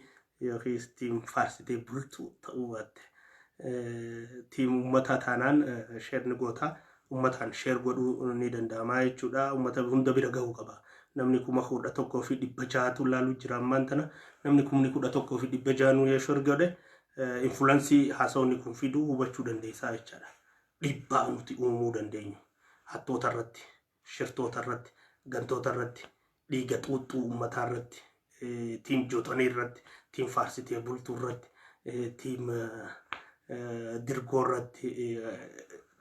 Speaker 1: yookiis tiim faarsitee bultuu ta'uu baatte tiim ummataa taanaan sheer ni gootaa ummataan sheer godhuu ni danda'ama jechuudha ummata hunda bira ga'uu qaba namni kuma kudha tokkoo fi dhibba jaatu laalu jira ammaan tana namni kumni kudha tokkoo fi dhibba jaanuu yeeshoo godhe influensii haasawni kun fiduu hubachuu dandeessaa jechaadha dhibbaa nuti uumuu dandeenyu hattoota irratti shirtoota irratti gantoota irratti dhiiga xuuxxuu uummataa irratti tiim jootanii irratti tiim faarsitee bultuu irratti tiim dirgoo irratti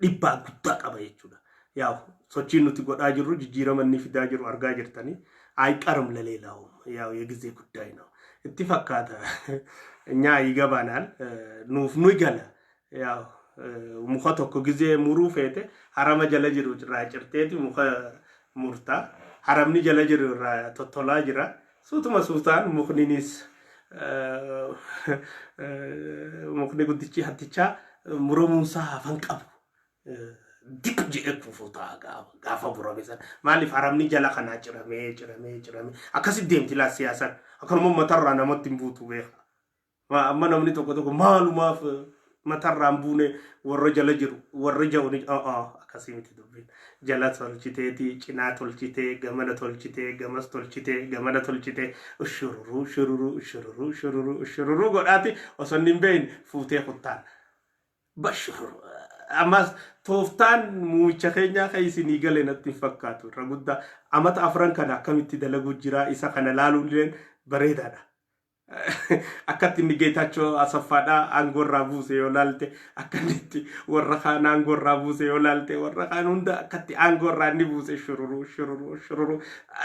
Speaker 1: dhibbaa guddaa qaba jechuudha yaw sochiin nuti godhaa jirru jijjiirama inni fidaa jiru argaa jirtanii አይቀርም ለሌላው ያው የጊዜ ጉዳይ ነው እቲ ፈካታ እኛ ይገባናል ኑፍ ኑይገላ ያው ሙኸ tokko ጊዜ ሙሩ ፌቴ ሐረመ ጀለ ጅሩ ራጭርቴቲ ሙኸ ሙርታ ሐረምኒ ጀለ ጅሩ ቶቶላ ጅራ ሱቱመ ሱታን ሙኽኒኒስ ሙኽኒ ጉድቺ ሀትቻ ሙሮሙንሳ ፈንቀቡ ዲቅ ጂኤኩ ፉታ ጋፋ ቡራቤሰን ማሊፍ ሐረምኒ ጀላ ከና ጭረሜ አከሲ ዴምቲ ላ ሲያሰን አከንሞ መተራ ነመት ቡቱ ቤኻ amma namni tokko maalumaaf matarraan buune warra jala jiru warra ja'uni akkasii miti dubbiin jala tolchiteeti cinaa tolchitee gamana tolchitee gamas tolchitee gamana tolchitee ushururu godhaati osoo hin beeyin fuutee kuttaan bashururu ammas tooftaan muumicha keenyaa kan isinii galee natti fakkaatu irra guddaa amata afran kana akkamitti dalaguu jira isa kana laaluun illee bareedaadha. akkatti inni geetachoo asaffaadha angorraa buuse yoo laalte akkanitti warra kaan angorraa buuse yoo laalte warra kaan hunda akkatti angorraa inni buuse shururu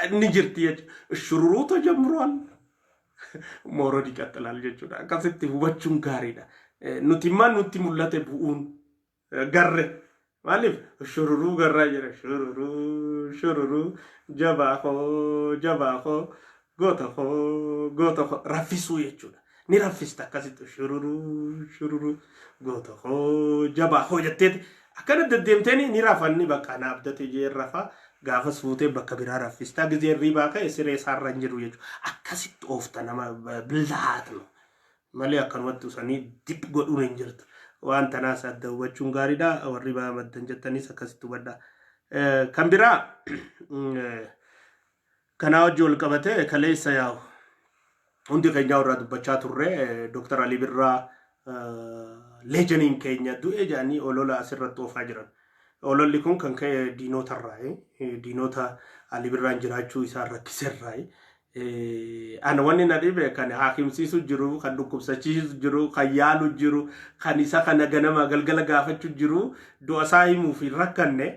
Speaker 1: inni jirti jechuudha shururuu tajamruwaan mooroo diqaxxalaal jechuudha akkasitti hubachuun gaariidha nuti immoo nutti mul'ate bu'uun garre maaliif shururuu garraa jira shururuu jabaakoo goota raffisu jechuudha ni raffista akkasitti shururu goota jabaa hojjetteeti akkana deddeemteeni ni rafanni bakka na abdate jee rafa gaafas fuutee bakka biraa raffista gizee ribaa ka'e siree isaarra hin jiru jechuudha akkasitti oofta nama billaatno malee akkanumatti usanii dip godhuun hin jirtu waan tanaas adda hubachuun gaariidha warri baa maddan jettanis akkasitti hubadha kan biraa kana wajji wal qabate kaleessa yaw hundi keenya warra dubbachaa turre Dr. Ali Birraa leejaniin keenya du'e jedhanii olola asirratti oofaa jiran ololli kun kan ka'e diinota Ali Birraan jiraachuu isaa rakkiserraa ana wanni na dhibe kan haakimsiisu jiru kan dhukkubsachiisu jiru kan yaalu jiru kan isa kana ganama galgala gaafachuu jiru du'a isaa himuuf hin rakkanne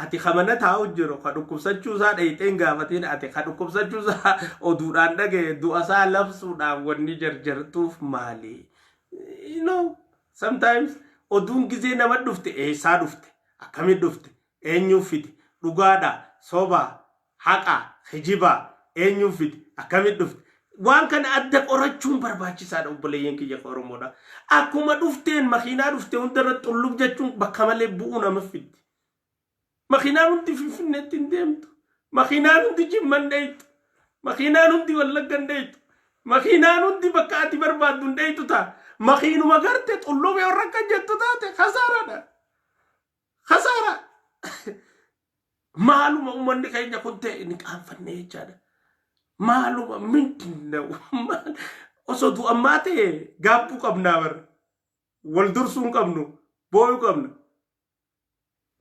Speaker 1: ati khamana taa'u jiru ka dhukkubsachuu isaa dheeyxeen gaafatiin ati ka dhukkubsachuu isaa oduudhaan dhagee du'a isaa labsuudhaan wanni jarjartuuf maali you know sometimes oduun gizee nama dhufte eessaa dhufte akkamii dhufte eenyuuf fide dhugaadha soba haqa hijiba eenyuuf fide akkamii dhufte waan kana adda qorachuun barbaachisaadha obboleeyyan kiyya Oromoodha akkuma dhufteen makiinaa dhufte hundarra xullub jechuun bakka malee bu'uu nama fiddi makiinaan hundi finfinneetti hin deemtu makiinaan hundi jimman dheeytu makiinaan hundi wallaggan dheeytu makiinaan hundi bakka ati barbaaddu hin dheeytu ta'a makiinuma garte xullubee warra akka jettu taate khasaaraadha khasaara maaluma uummanni keenya kun ta'e ni qaanfanne jechaadha maaluma mindinna osoo du'ammaa ta'e gaabbuu qabnaa bara wal dursuu hin qabnu boo'uu qabna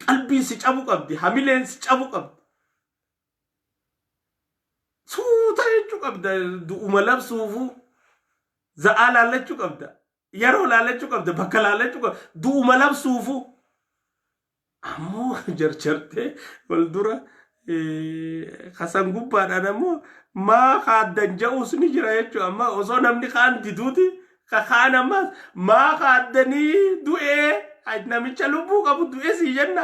Speaker 1: qalbiin si cabu qabdi hamileen si cabu qabdi suuta jechuu qabda du'uma labsuufu za'aa laallachuu qabda yeroo laallachuu qabda bakka laallachuu qabda du'uma labsuufu ammoo jarjartee wal dura kasan gubbaadhaan ammoo maa kaaddan ja'uus ni jira jechuu amma osoo namni kaan diduuti kaan ammas maa kaaddanii du'ee namicha lubbuu qabu du'e si jenna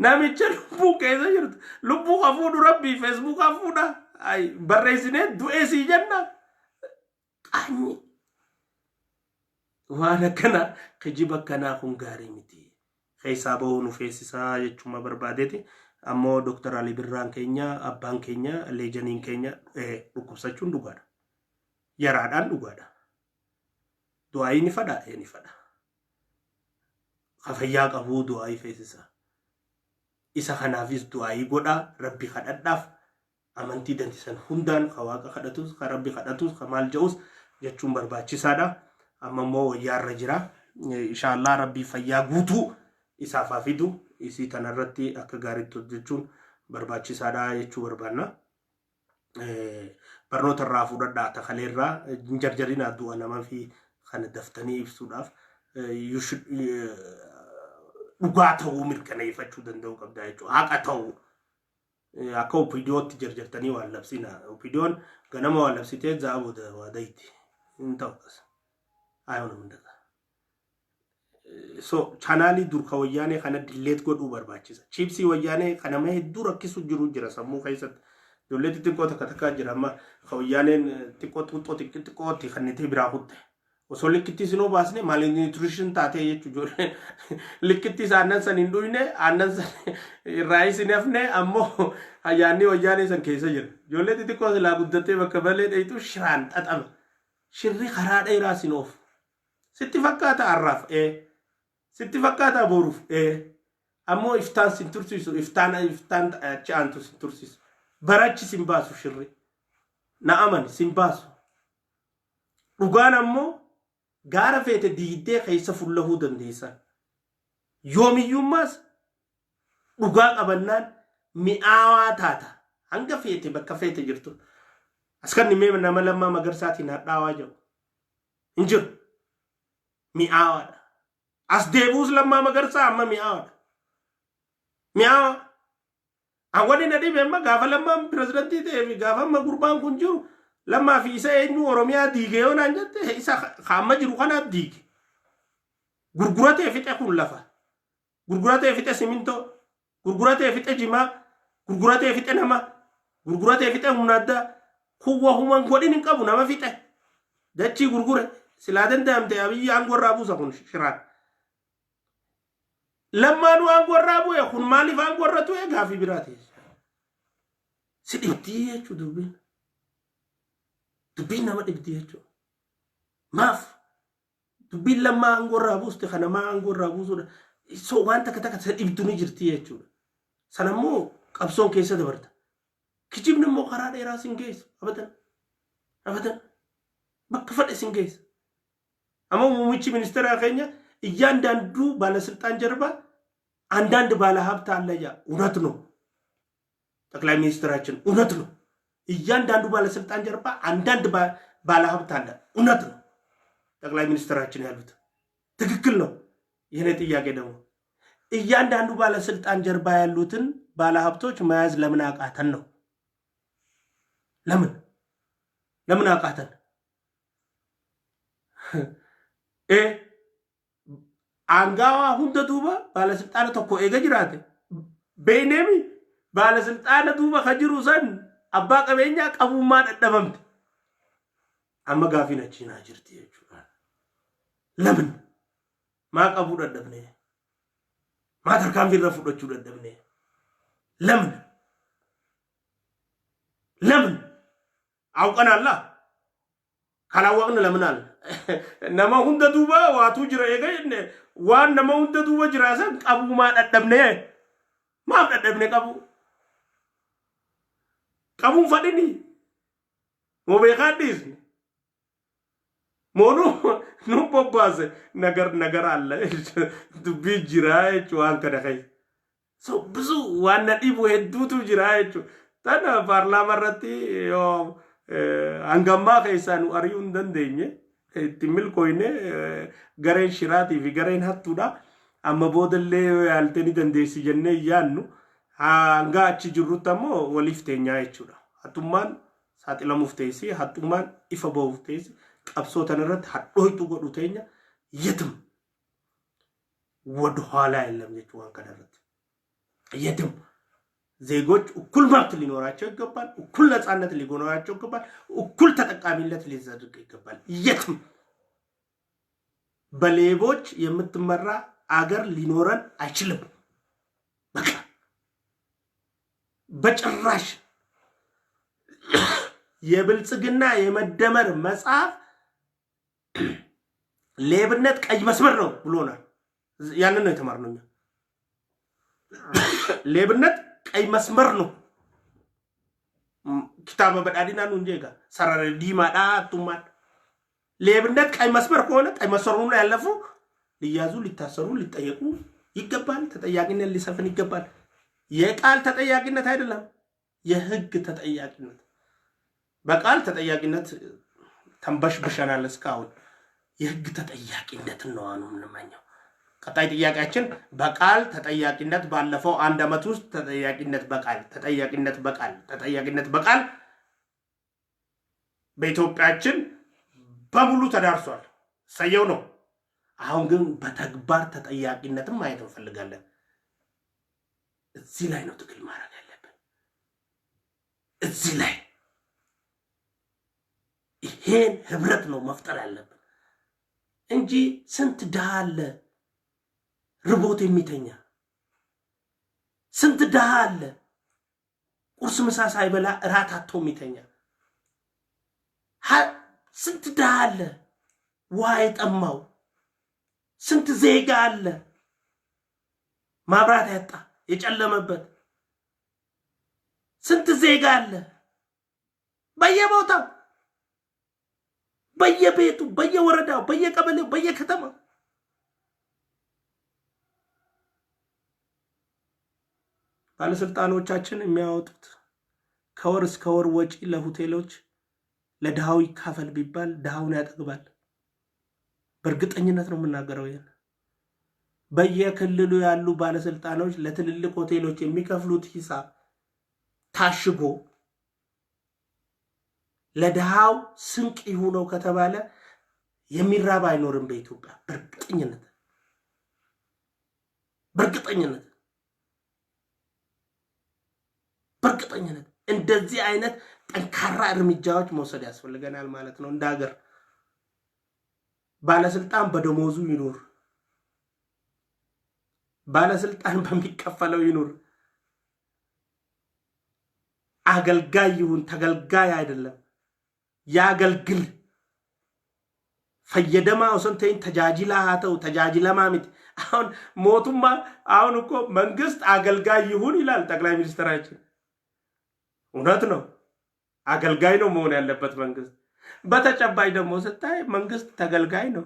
Speaker 1: namicha lubbuu keessa jirtu lubbuu hafuudhu rabbii Facebook hafuudha ay barreessinee du'e si jenna qaanyi waan akkana kijiba akkanaa kun gaarii miti keessaa bahuu nu feesisaa jechuuma barbaadeeti ammoo Dr. Ali Birraan keenya abbaan keenya leejaniin keenya dhukkubsachuun dhugaadha yaraadhaan dhugaadha du'aa ni fadha khafayyaa qabu du'aa feesisa isa kanaafis du'aa godha rabbi kadhadhaaf amantii dantisan hundaan waaqa kadhatus ka rabbi kadhatus ka maal ja'us jechuun barbaachisaadha amma immoo wayyaarra jira inshallah rabbi fayyaa guutuu isaaf fidu isii tanarratti akka gaariitti hojjechuun barbaachisaadha jechuu barbaanna barnoota irraa fudhadhaa takaleerraa jarjarina du'a nama fi kana daftanii ibsuudhaaf dhugaatawu mirkaneeffachuu danda'u qabda jechuudha haqa ta'u akka opidiyootti jarjartanii waan labsina opidiyoon ganama waan labsitee zaabuda waadayti hin ta'us ayoon hundata so chanaali durka wayyaanee kana dilleet godhuu barbaachisa chipsii wayyaanee kana mee hedduu rakkisu jiru jira sammuu keessatti dolleetti xiqqoo takka jira amma wayyaaneen xiqqootti kannitee biraa kutte osoo likkitti sinoo baasne maali nutrition taatee jechuudha likkitti aannan san hin dhuyne aannan san raayis hin hafne ammoo ayyaanni wayyaanee san keessa jira dolleetti xiqqoo silaa guddattee bakka balee dheeytu shiraan xaxama shirri karaa dheeraa sinoof sitti fakkaata arraaf sitti fakkaata boruuf ammoo iftaan sin tursiisu iftaan chaantu sin tursiisu barachi sin baasu shirri na'aman sin baasu dhugaan ammoo gaara feete diidee keessa fullahuu dandeessa yoomiyyummaas dhugaa qabannaan mi'aawaa taata hanga feete bakka feete jirtu askanni mee nama lammaa magarsaatiin hadhaawaa jiru hin jiru mi'aawaadha as deebuus lammaa magarsaa amma mi'aawaadha mi'aawa awwani na dhibe amma gaafa lammaan pirezidantii ta'ee fi gaafa amma gurbaan kun jiru lammaa fi isa eenyu oromiyaa diige yoo naan jette isa kaamma jiru kanaaf diige gurguratee fixe kun lafa gurguratee fixe simintoo gurguratee fixe jimaa gurguratee fixe nama gurguratee fixe humna addaa kuwwa human godhin hin qabu nama fixe dachii gurgure silaa danda'amte abiyyi aangoo irraa buusa kun shiraan lammaanuu aangoo irraa bu'e kun maaliif aangoo irra tu'e gaafii biraati si dhibdii jechuu dubbiin nama dhibdii jechuu maaf dubbiin lammaa aangoo irraa buuste kana maa aangoo irraa buusuudha so waan takka sa dhibdu ni jirti jechuudha sanammoo qabsoon keessa dabarta kijibni immoo karaa dheeraa sin geessu abadan bakka fadhe sin geessu amma muummichi ministeera keenya እያንዳንዱ ባለስልጣን ጀርባ አንዳንድ ባለሀብት አለ ያ እውነት ነው ጠቅላይ ሚኒስትራችን እውነት ነው እያንዳንዱ ባለስልጣን ጀርባ አንዳንድ ባለሀብት አለ እውነት ነው ጠቅላይ ሚኒስትራችን ያሉት ትክክል ነው ይሄን ጥያቄ ደግሞ እያንዳንዱ ባለስልጣን ጀርባ ያሉትን ባለሀብቶች መያዝ ለምን አቃተን ነው ለምን አቃተን አንጋዋ ሁንደ ዱባ ባለስልጣን ተኮ ኤገ ጅራቴ በይኔሚ ባለስልጣን ዱባ ከጅሩ ሰን አባ ቀበኛ ቀቡማ ደደበምት አመጋፊ ነችና ጅርቲ ይችላል ለምን ማቀቡ ደደብኔ ማተርካም ቢረፉዶቹ ደደብኔ ለምን አውቀናላ ካላወቅን ለምን አለ nama hunda duba waatu jira eegayne waan nama hunda duba jiraasan qabu ma dadhabne qabu fadini mo beekadis mono no bobbaase nagar alla dubbi jira waan kada kay so bizu waan dibu hedduutu jira tana parlama irratti yo angamma keessan ariyun dandeenye timil koine gareen shiraati fi gareen hattuudha amma boodallee yaalteni dandeessi jennee yaannu hanga achi jirrutti ammoo waliif teenyaa jechuudha hattummaan saaxilamuuf teessi hattummaan ifa ba'uuf teessi qabsoo tanarratti hadhooytu godhu teenya yetim ወደ ኋላ የለም jechuu waan kanarratti yetim ዜጎች እኩል መብት ሊኖራቸው ይገባል እኩል ነፃነት ሊኖራቸው ይገባል እኩል ተጠቃሚነት ሊዘድቅ ይገባል የትም በሌቦች የምትመራ አገር ሊኖረን አይችልም በቃ በጭራሽ የብልጽግና የመደመር መጽሐፍ ሌብነት ቀይ መስመር ነው ብሎናል ያንን ነው የተማርነው ሌብነት ቀይ መስመር ነው ኪታበ በዳዲና ነው እንጀጋ ሰራረ ዲማዳ አቱማን ሌብነት ቀይ መስመር ከሆነ ቀይ መስመሩን ላይ ያለፉ ሊያዙ ሊታሰሩ ሊጠየቁ ይገባል ተጠያቂነት ሊሰፍን ይገባል የቃል ተጠያቂነት አይደለም የህግ ተጠያቂነት በቃል ተጠያቂነት ተንበሽብሸናል እስካሁን የህግ ተጠያቂነት ነው አሁን ምንማኛው ቀጣይ ጥያቄያችን በቃል ተጠያቂነት ባለፈው 1 ዓመት ውስጥ ተጠያቂነት በቃል በኢትዮጵያችን በሙሉ ተዳርሷል። ሰየው ነው። አሁን ግን በተግባር ተጠያቂነትን ማየት እንፈልጋለን። እዚህ ላይ ነው ትግል ማድረግ ያለብን። እዚህ ላይ ይሄን ህብረት ነው መፍጠር ያለብን እንጂ ስንት ድሃ አለ ርቦት የሚተኛ፣ ስንት ድሃ አለ ቁርስ ምሳ ሳይበላ እራት አጥቶ የሚተኛ፣ ስንት ድሃ አለ ውሃ የጠማው፣ ስንት ዜጋ አለ ማብራት ያጣ የጨለመበት፣ ስንት ዜጋ አለ በየቦታው በየቤቱ በየወረዳው በየቀበሌው በየከተማው። ባለስልጣኖቻችን የሚያወጡት ከወር እስከ ወር ወጪ ለሆቴሎች ለድሃው ይካፈል ቢባል ድሃውን ያጠግባል። በእርግጠኝነት ነው የምናገረው። ይሄን በየክልሉ ያሉ ባለስልጣኖች ለትልልቅ ሆቴሎች የሚከፍሉት ሂሳብ ታሽጎ ለድሃው ስንቅ ይሁነው ከተባለ የሚራብ አይኖርም በኢትዮጵያ። በእርግጠኝነት እንደዚህ አይነት ጠንካራ እርምጃዎች መውሰድ ያስፈልገናል ማለት ነው። እንደ ሀገር ባለስልጣን በደሞዙ ይኑር፣ ባለስልጣን በሚከፈለው ይኑር። አገልጋይ ይሁን ተገልጋይ አይደለም፣ ያገልግል። ፈየደማ ወሰንተኝ ተጃጅላ ሃተው ተጃጅለማ ምት አሁን ሞቱማ አሁን እኮ መንግስት አገልጋይ ይሁን ይላል ጠቅላይ ሚኒስትራችን። እውነት ነው፣ አገልጋይ ነው መሆን ያለበት መንግስት። በተጨባጭ ደግሞ ስታይ መንግስት ተገልጋይ ነው፣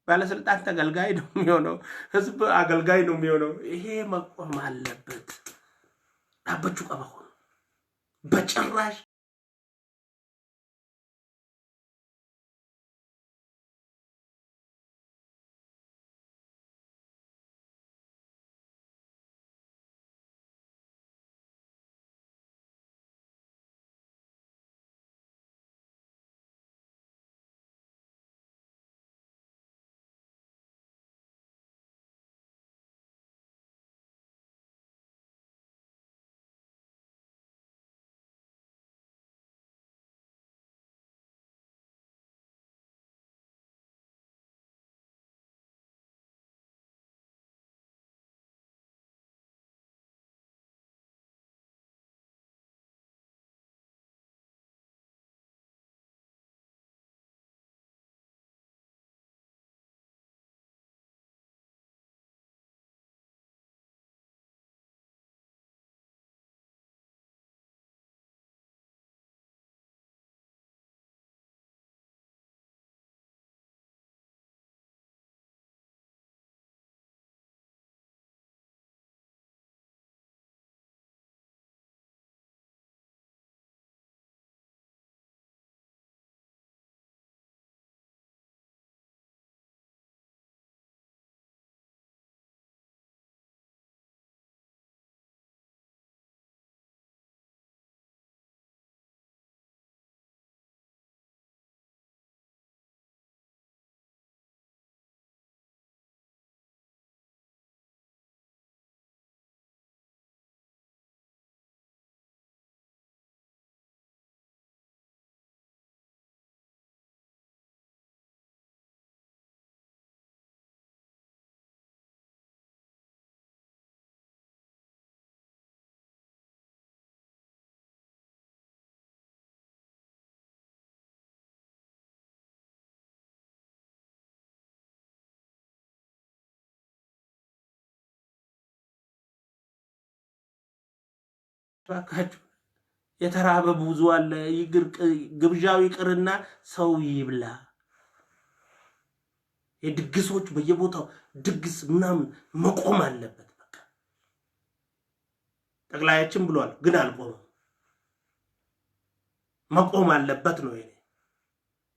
Speaker 1: ባለስልጣን ተገልጋይ ነው የሚሆነው፣ ህዝብ አገልጋይ ነው የሚሆነው። ይሄ መቆም አለበት። አበቹ ቀበሁ በጭራሽ ባካችሁ የተራበ ብዙ አለ። ግብዣው ይቅርና ሰው ይብላ። የድግሶች በየቦታው ድግስ ምናምን መቆም አለበት። በቃ ጠቅላያችን ብሏል፣ ግን አልቆመም። መቆም አለበት ነው ይሄ።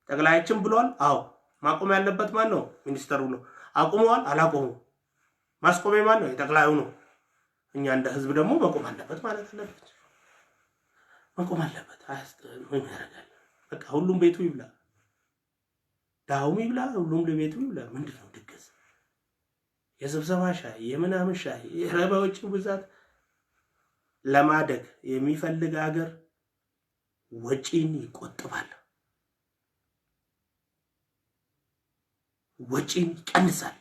Speaker 1: ጠቅላያችን ብሏል። አዎ ማቆም ያለበት ማን ነው? ሚኒስተሩ ነው። አቁመዋል? አላቆሙም። ማስቆም ማን ነው? የጠቅላዩ ነው። እኛ እንደ ህዝብ ደግሞ መቆም አለበት ማለት አለበት። መቆም አለበት። ምን ያደርጋል? በቃ ሁሉም ቤቱ ይብላ፣ ዳውም ይብላ፣ ሁሉም ለቤቱ ይብላ። ምንድነው ድግስ? የስብሰባ ሻይ፣ የምናምን ሻይ፣ የረባዎች ብዛት። ለማደግ የሚፈልግ ሀገር ወጪን ይቆጥባል፣ ወጪን ይቀንሳል፣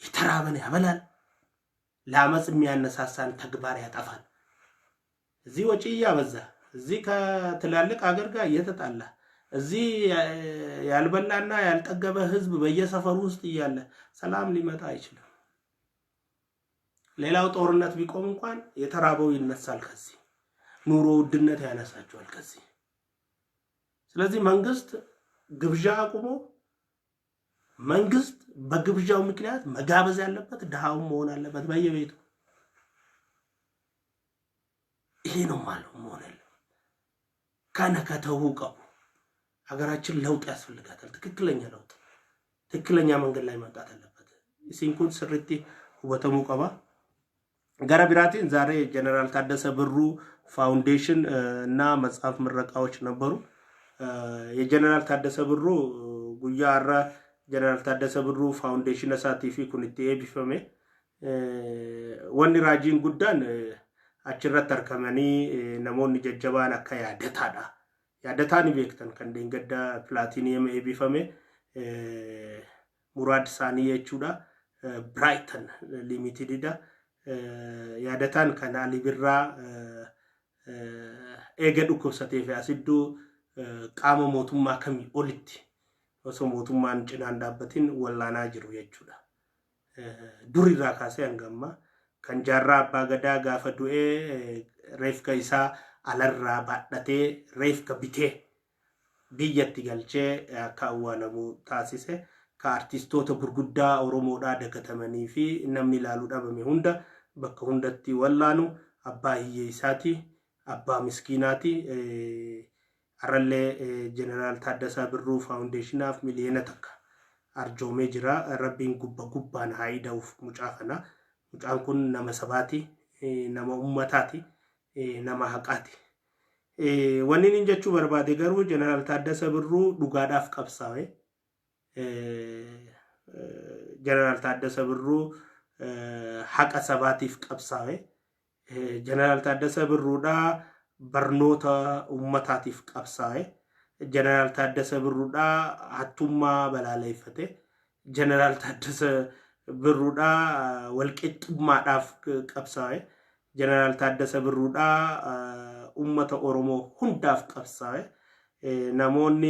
Speaker 1: የተራበን ያበላል፣ ለአመጽ የሚያነሳሳን ተግባር ያጠፋል። እዚህ ወጪ እያበዛ እዚህ ከትላልቅ ሀገር ጋር እየተጣላ እዚህ ያልበላና ያልጠገበ ህዝብ በየሰፈሩ ውስጥ እያለ ሰላም ሊመጣ አይችልም። ሌላው ጦርነት ቢቆም እንኳን የተራበው ይነሳል ከዚህ፣ ኑሮ ውድነት ያነሳቸዋል ከዚህ። ስለዚህ መንግስት ግብዣ አቁሞ መንግስት በግብዣው ምክንያት መጋበዝ ያለበት ድሃውን መሆን አለበት በየቤቱ። ይሄ ነው ማለት መሆን ያለው። ከነከተውቀው ሀገራችን ለውጥ ያስፈልጋታል። ትክክለኛ ለውጥ፣ ትክክለኛ መንገድ ላይ መምጣት አለበት። ሲንኩን ስሪቲ ወተሙ ቀባ ጋራ ቢራቲን ዛሬ ጀነራል ታደሰ ብሩ ፋውንዴሽን እና መጽሐፍ ምረቃዎች ነበሩ። የጀነራል ታደሰ ብሩ ጉያ አራ ጀነራል ታደሰ ብሩ ፋውንዴሽን ሳቲፊ ኩንቲ ኤቢፈሜ ወኒ ራጂን ጉዳን አችረት ተርከመኒ ነሞን ጀጀባን አካ ያደታዳ ያደታኒ ቤክተን ከንደንገዳ ፕላቲኒየም ኤቢፈሜ ሙራድ ሳኒ የቹዳ ብራይተን ሊሚትድዳ ያደታን ከናሊ ቢራ ኤገዱ ኮሰቴፍ ያሲዱ ቃመ ሞቱማ ከሚ ኦሊቲ ወሶ ሞቱማን ጭና እንዳበቲን ወላና ጅሩ የቹዳ ዱሪራ ካሴ አንገማ ከንጃራ አባ ገዳ ጋፈ ዱኤ ሬፍ ከይሳ አለራ ባዳቴ ሬፍ ከቢቴ ቢየት ገልቼ ካዋለሙ ታሲሴ ከአርቲስቶተ ጉርጉዳ ኦሮሞዳ ደከተመኒ ፊ ነምኒ ላሉ ዳበሜ ሁንዳ በከ ሁንደቲ ወላኑ አባ ይይሳቲ አባ ምስኪናቲ አረሌ ጀነራል ታደሰ ብሩ ፋውንዴሽን አፍ ሚሊየነ ተካ አርጆሜ ጅራ ረቢን ጉባ ጉባን ሃይዳውፍ ሙጫፈና ሙጫን ኩን ነመ ሰባቲ ነመ ኡመታቲ ነመ ሐቃቲ ወኒን እንጀቹ በርባዴ ገሩ ጀነራል ታደሰ ብሩ ዱጋዳፍ ቀብሳዌ ጀነራል ታደሰ ብሩ ሐቀ ሰባቲፍ ቀብሳዌ ጀነራል ታደሰ ብሩዳ በርኖታ ኡመታቲፍ ቀብሳዌ ጀነራል ታደሰ ብሩዳ አቱማ በላላይፈቴ ጀነራል ታደሰ ብሩዳ ወልቂጥማ ዳፍ ቀብሳዌ ጀነራል ታደሰ ብሩዳ ኡመተ ኦሮሞ ሁንዳፍ ቀብሳዌ ናሞኒ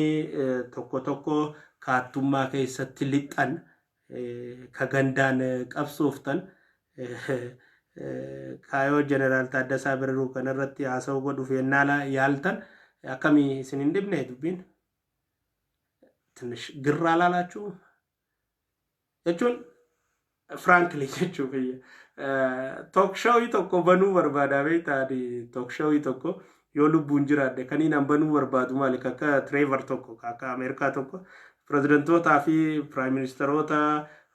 Speaker 1: ቶኮ ቶኮ ካቱማ ከይሰት ሊጣን ከገንዳን ቀብሶፍተን ካዮ ጀነራል ታደሰ ብሩ ከነረት ያሰው ጎዱ ፈናላ ያልተን አከሚ ስንንድብነ ዱቢን ትንሽ ግራ አላላችሁ እቹን ፍራንክሊ እቹ በየ ቶክ ሾው ይተኮ በኑ በርባዳ ቤታዲ ቶክ ሾው ይተኮ የሉቡ እንጅራደ ከኒና በኑ በርባዱ ማለት ከትሬቨር ቶኮ ከአሜሪካ ቶኮ ፕሬዝዳንቶታ ፊ ፕራይም ሚኒስተሮታ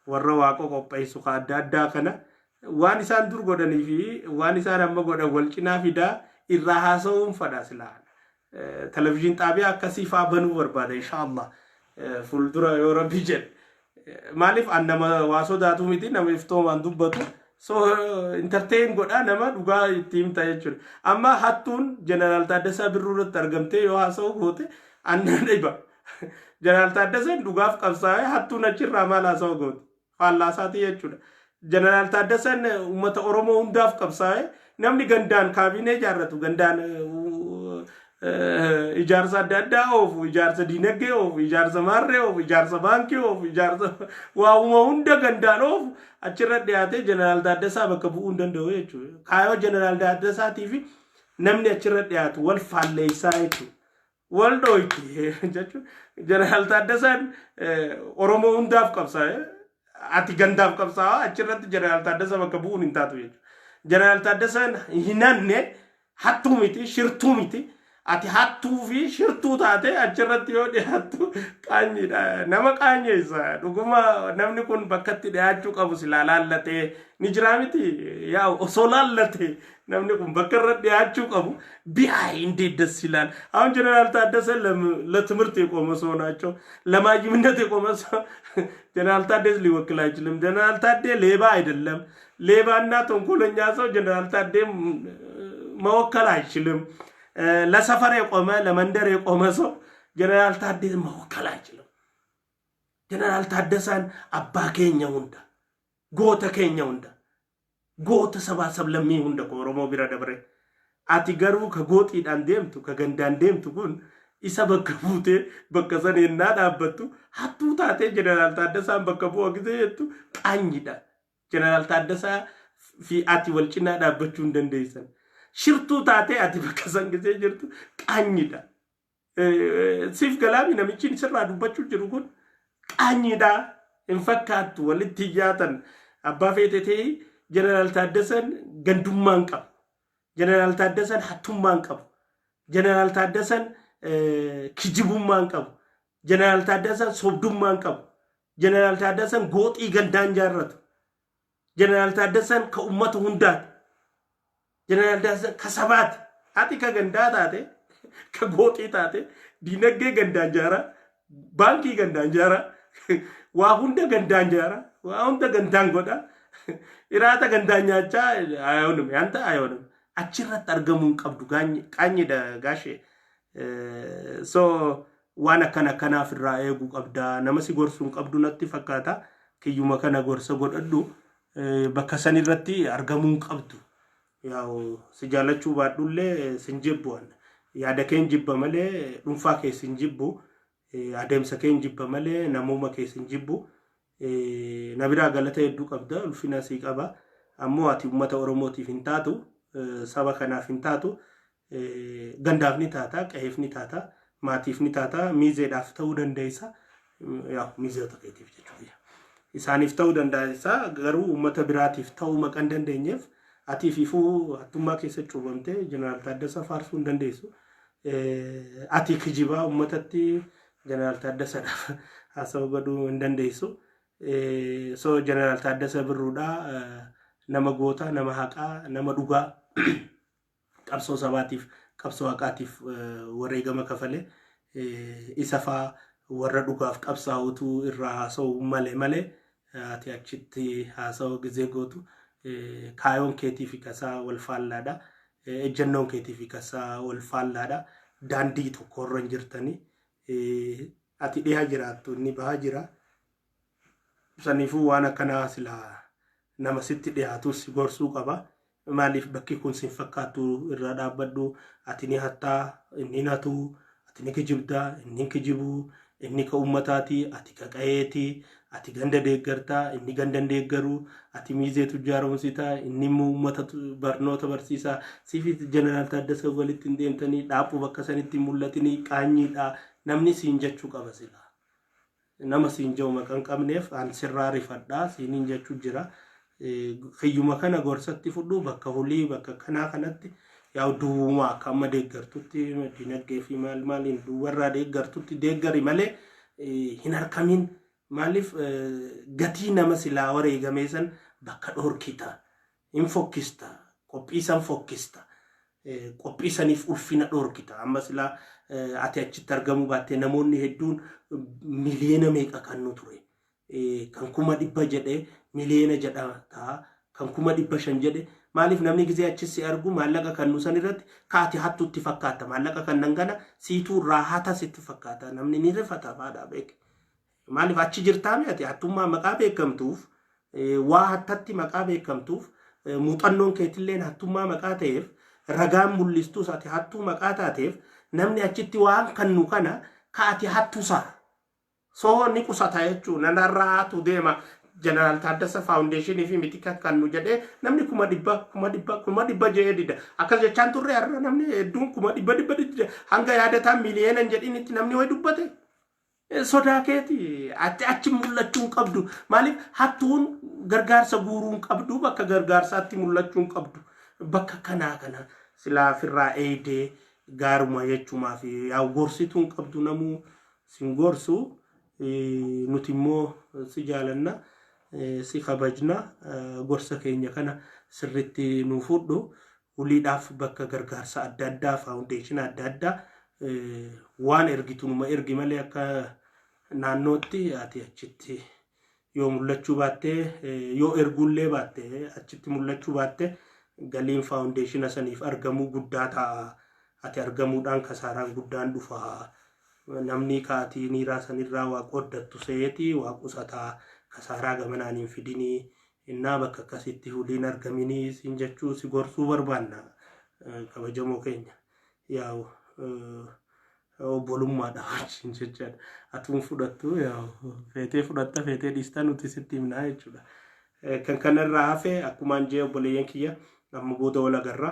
Speaker 1: ወረ ዋቆ ቆጳይሱ ካዳዳ ከነ ዋን ኢሳን ዱር ጎደኒ ፊ ዋን ኢሳን አመ ጎደ ወልጭና ፊዳ ኢራሃሰውን ፈዳስላል ቴሌቪዥን ጣቢያ ከሲፋ በኑ በርባዳ ኢንሻአላህ ፉልዱራ የረቢ ጀን ማሊፍ አነማ ዋሶ ዳቱ ሚቲ ነምፍቶ ማንዱበቱ ሶ ኢንተርቴን ጎዳ ነማ ዱጋ ቲም ታየቹ አማ ሀቱን ጀነራል ታደሰ ብሩር ተርገምቴ የዋሰው ጎቴ አንነይባ ጀነራል ታደሰ ዱጋፍ ቀብሳይ ሀቱን አጭራ ማላሰው ጎት ፋላሳት የቹ ጀነራል ታደሰን ኡመተ ኦሮሞ ሁንዳፍ ቀብሳይ ነምኒ ገንዳን ካቢኔ ጃረቱ ገንዳን ኢጃርሳ ዳዳ ኦፍ ኢጃርሳ ዲነጌ ኦፍ ኢጃርሳ ማሬ ኦፍ ኢጃርሳ ባንኪ ኦፍ ኢጃርሳ ዋውሞ ሁንደ ገንዳን ኦፍ አችረድ ያቴ ጀነራል ታደሳ በከቡ እንደንደው የቹ ካዮ ጀነራል ታደሳ ቲቪ ነምኒ አችረድ ያቱ ወልፋለ ይሳይቱ ወልዶይቲ ጀቹ ጀነራል ታደሳን ኦሮሞ ሁንዳፍ ቀብሳይ አቲ ገንዳፍ ቀብሳ አችረድ ጀነራል ታደሳ በከቡ እንታቱ የቹ ጀነራል ታደሳን ይናነ ሀቱሚቲ ሽርቱሚቲ ati hattuu fi shirtuu taate achirratti yoo dhiyaattu qaanyiidha. Nama qaanyeessa dhuguma namni kun bakkatti dhiyaachuu qabu silaa laallatee ni jira miti. Yaa osoo laallatee namni kun bakka irra dhiyaachuu qabu bihaa እንዴት ደስ ይላል። አሁን ጀነራል ታደሰ ለትምህርት የቆመ ሰው ናቸው። ለማይምነት የቆመ ሰው ጀነራል ታደሰ ሊወክል አይችልም። ጀነራል ታዴ ሌባ አይደለም። ሌባና ተንኮለኛ ሰው ጀነራል ታዴ መወከል አይችልም። ለሰፈር የቆመ ለመንደር የቆመ ሰው ጀነራል ታደሰ መወከል አይችልም። ጀነራል ታደሰን አባ ኬኛ ሁንዳ ጎተ ኬኛ ሁንዳ ጎተ ሰባሰብ ለሚ ሁንዳ ኦሮሞ ቢራ ደብረ አቲ ገሩ ከጎጢዳን ደምቱ ከገንዳን ደምቱ ጉን isa bakka buute bakka san ennaa dhaabbattu hattuu taatee jeneraal Taaddasaa bakka bu'aa gisee jettu qaanyidha. Jeneraal Taaddasaa fi ati wal cinaa dhaabbachuu hin dandeessan. Shirtuu taatee ati bakka san gisee jirtu qaanyidha. Siif galaabi namichi sirraa dubbachuu jiru kun qaanyidha. Hin fakkaattu walitti hiyyaatan abbaa feetetee jeneraal Taaddasaan gandummaan qabu. Jeneraal Taaddasaan hattummaan qabu. Jeneraal Taaddasaan kijibummaan qabu. Jeneraal Taaddasaan sobdummaan qabu. Jeneraal Taaddasaan gooxii gandaan jaarratu. Jeneraal Taaddasaan ka ummata hundaati. Jeneraal Taaddasaan ka sabaati. Ati ka gandaa taate ka gooxii taate diinagdee gandaan jaara baankii gandaan jaara waa hunda gandaan jaara waa hunda gandaan godha iraata gandaan nyaachaa ayonum yanta ayonum achirratti argamuun qabdu qaanyidha gaashee. So waan akkana kanaaf irraa eeguu qabda. Nama si gorsuun qabdu natti fakkaata. Kiyyuma kana gorsa godhadhu bakka san irratti argamuun qabdu. Yaa si jaalachuu baadhullee sin jibbuwan. Yaada keen jibba malee dhuunfaa kee sin jibbu. Adeemsa keen jibba malee namuma kee sin jibbu. Na biraa galata hedduu qabda. Ulfina sii qaba. Ammoo ati uummata Oromootiif hin taatu. Saba kanaaf hin taatu. Gandaaf ni taata, qe'eef ni taata, maatiif ni taata, miizeedhaaf ta'uu dandeessa. Yaa miizeeta keetiif jechuudha. Isaaniif ta'uu dandeessa garuu uummata biraatiif ta'uu maqaan dandeenyeef ati fiifuu hattummaa keessa cuubamtee jeneraal Taaddasaa faarsuu hin dandeessu. Ati kijibaa uummatatti jeneraal Taaddasaadhaaf haasawaa godhuu hin dandeessu. So jeneraal Taaddasaa Birruudhaa nama goota, nama haqaa, nama dhugaa. Qabsoo sabaatiif qabsoo haqaatiif wareegama kafalee isa faa warra dhugaaf qabsaa'utu irraa haasa'u malee ati achitti haasa'u gizee gootu kaayoon keetii fi kasaa wal faallaadha. Ejjennoon keetii fi kasaa wal faallaadha. Daandii tokko irra hin jirtanii ati dhiyaa jiraattu inni bahaa jira. Saniifuu waan akkanaa silaa nama sitti dhiyaatus gorsuu qaba. Maaliif bakki kun sin fakkaatu irraa dhaabbadhu ati ni hattaa inni natu ati ni kijibdaa inni kijibu inni ka ummataati ati ka qayeeti ati ganda deeggartaa inni ganda deeggaru ati miizeetu jaaromsitaa inni ummata barnoota barsiisaa siifit jeneraal Taaddasaa walitti deemtanii dhaabuu bakka sanitti mul'atanii qaanyiidha. Namni siin jechuu qaba sila nama siin jiru maqaan qabneef an sirraa rifadhaa siiniin jechuu jira. Kiyyuma kana gorsatti fudhu bakka hulii bakka kanaa kanatti yaa duwwuma akka amma deeggartutti dinagdee fi maaliin duwwarraa deeggartutti deeggari malee hin harkamin. Maaliif gatii nama silaa wareegamee san bakka dhorkita hin fokkista qophiisan fokkista qophiisaniif ulfina dhorkita. Amma silaa ati achitti argamuu baattee namoonni hedduun miliyoona meeqa kan nu ture kan 100 jedhee miliyoona jedha ta'a kan 500 jedhe maaliif namni gizee achisi argu maallaqa kan nu san irratti kaati hattutti fakkaata maallaqa kan nan gana siituu raahata sitti fakkaata namni ni rifata faadha beek. Maaliif achi jirtaame ati hattummaa maqaa beekamtuuf waa hattatti maqaa beekamtuuf muuxannoon keetilleen hattummaa maqaa ta'eef ragaan mul'istus ati hattuu maqaa taateef namni achitti waan kan nu kana kaati hattusaa so ni qusata jechuun nanarraatu deema. Jeneraal Taaddasaa Foundation fi mitika kan nu jedhee namni 100 jedhee dida akkas jechaan turre har'a namni hedduun 100 hanga yaadataan miliyoona jedhinitti namni way dubbate sodaa keeti achi mul'achuun qabdu. Maaliif hattuun gargaarsa guuruun qabdu bakka gargaarsaatti mul'achuun qabdu bakka kanaa kana silaa firraa eedee gaaruma jechuumaa fi yaa gorsituun qabdu namuu sin gorsu nuti immoo si jaalanna si kabajna gorsa keenya kana sirriitti nu fudhu uliidhaaf bakka gargaarsa adda addaa foundation adda addaa waan ergitunuma ergi malee akka naannootti ati achitti yoo mul'achuu baatte yoo erguullee baatte achitti mul'achuu baatte galiin foundation saniif argamuu guddaa ta'a ati argamuudhaan kasaaraan guddaan dhufa namni kaatii niiraa sanirraa waa qoddattu seeti waa qusataa kasaaraa gamanaan hin fidinii innaa bakka akkasitti huliin argaminii sin jechuu si gorsuu barbaanna kabajamoo keenya yaa'u obbolummaadha wajjin jechaadha atuun fudhattu yaa'u feetee fudhatta feetee dhiistaa nuti sitti himnaa jechuudha kan kanarraa hafe akkumaan jee obboleeyyan kiyya amma booda wal agarra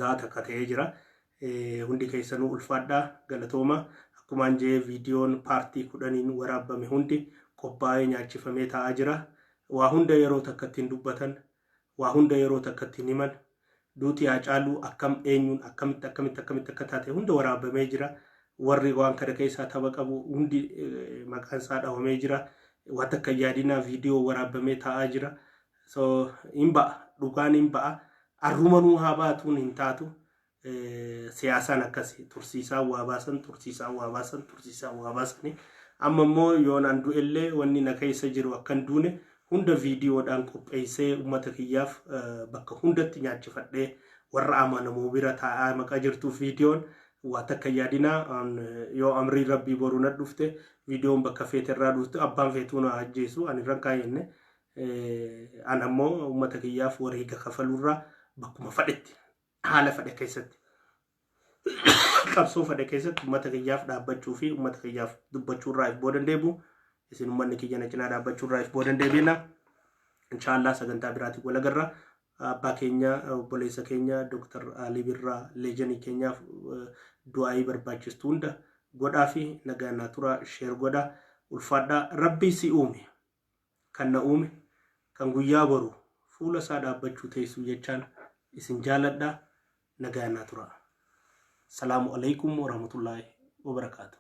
Speaker 1: zaata akka ta'ee jira hundi keessanuu ulfaadhaa galatooma akkumaan jee viidiyoon paartii 10 waraabame hundi qophaa'ee nyaachifamee taa'aa jira waa hunda yeroo takka ittiin dubbatan waa hunda yeroo takka ittiin himan duuti haa caaluu akkam eenyuun akkamitti akka taate hunda waraabamee jira warri waan kana keessaa tapha qabu hundi maqaan isaa dhawamee jira waan takka yaadinaa viidiyoo waraabamee taa'aa jira so hin ba'a dhugaan hin ba'a arrumanuu haa baatuun hin taatu siyaasaan akkasii tursiisaa waa baasan amma immoo yoon an du'ellee wanni na keessa jiru akkan duune hunda viidiyoodhaan qopheessee ummata kiyyaaf bakka hundatti nyaachifadhee warra amanamuu bira taa'aa maqaa jirtuuf viidiyoon waa takka yaadinaa yoo amrii rabbii boruu na dhufte viidiyoon bakka feeterraa dhufte abbaan feetuu na ajjeesu ani irra kaayenne an ammoo ummata kiyyaaf wareega kafalurraa bakkuma fadhetti haala fadhe keessatti qabsoo fadhe keessatti ummata kiyyaaf dhaabbachuu fi ummata kiyyaaf dubbachuurraa if boodan deebu isin ummanni kiyya na cinaa dhaabbachuurraa if boodan deebina inshaallah sagantaa biraatiin wal agarra abbaa keenya obboleessa keenya Dr. Ali Birraa leejanii keenyaaf du'aayii barbaachistu hunda godhaa fi nagaa turaa sheer godhaa ulfaadhaa rabbii si uume kan na uume kan guyyaa boru fuula isaa dhaabbachuu teessu jechaan isin jaaladhaa nagaa turaa. Assalamu alaikum warahmatullahi wabarakatuh.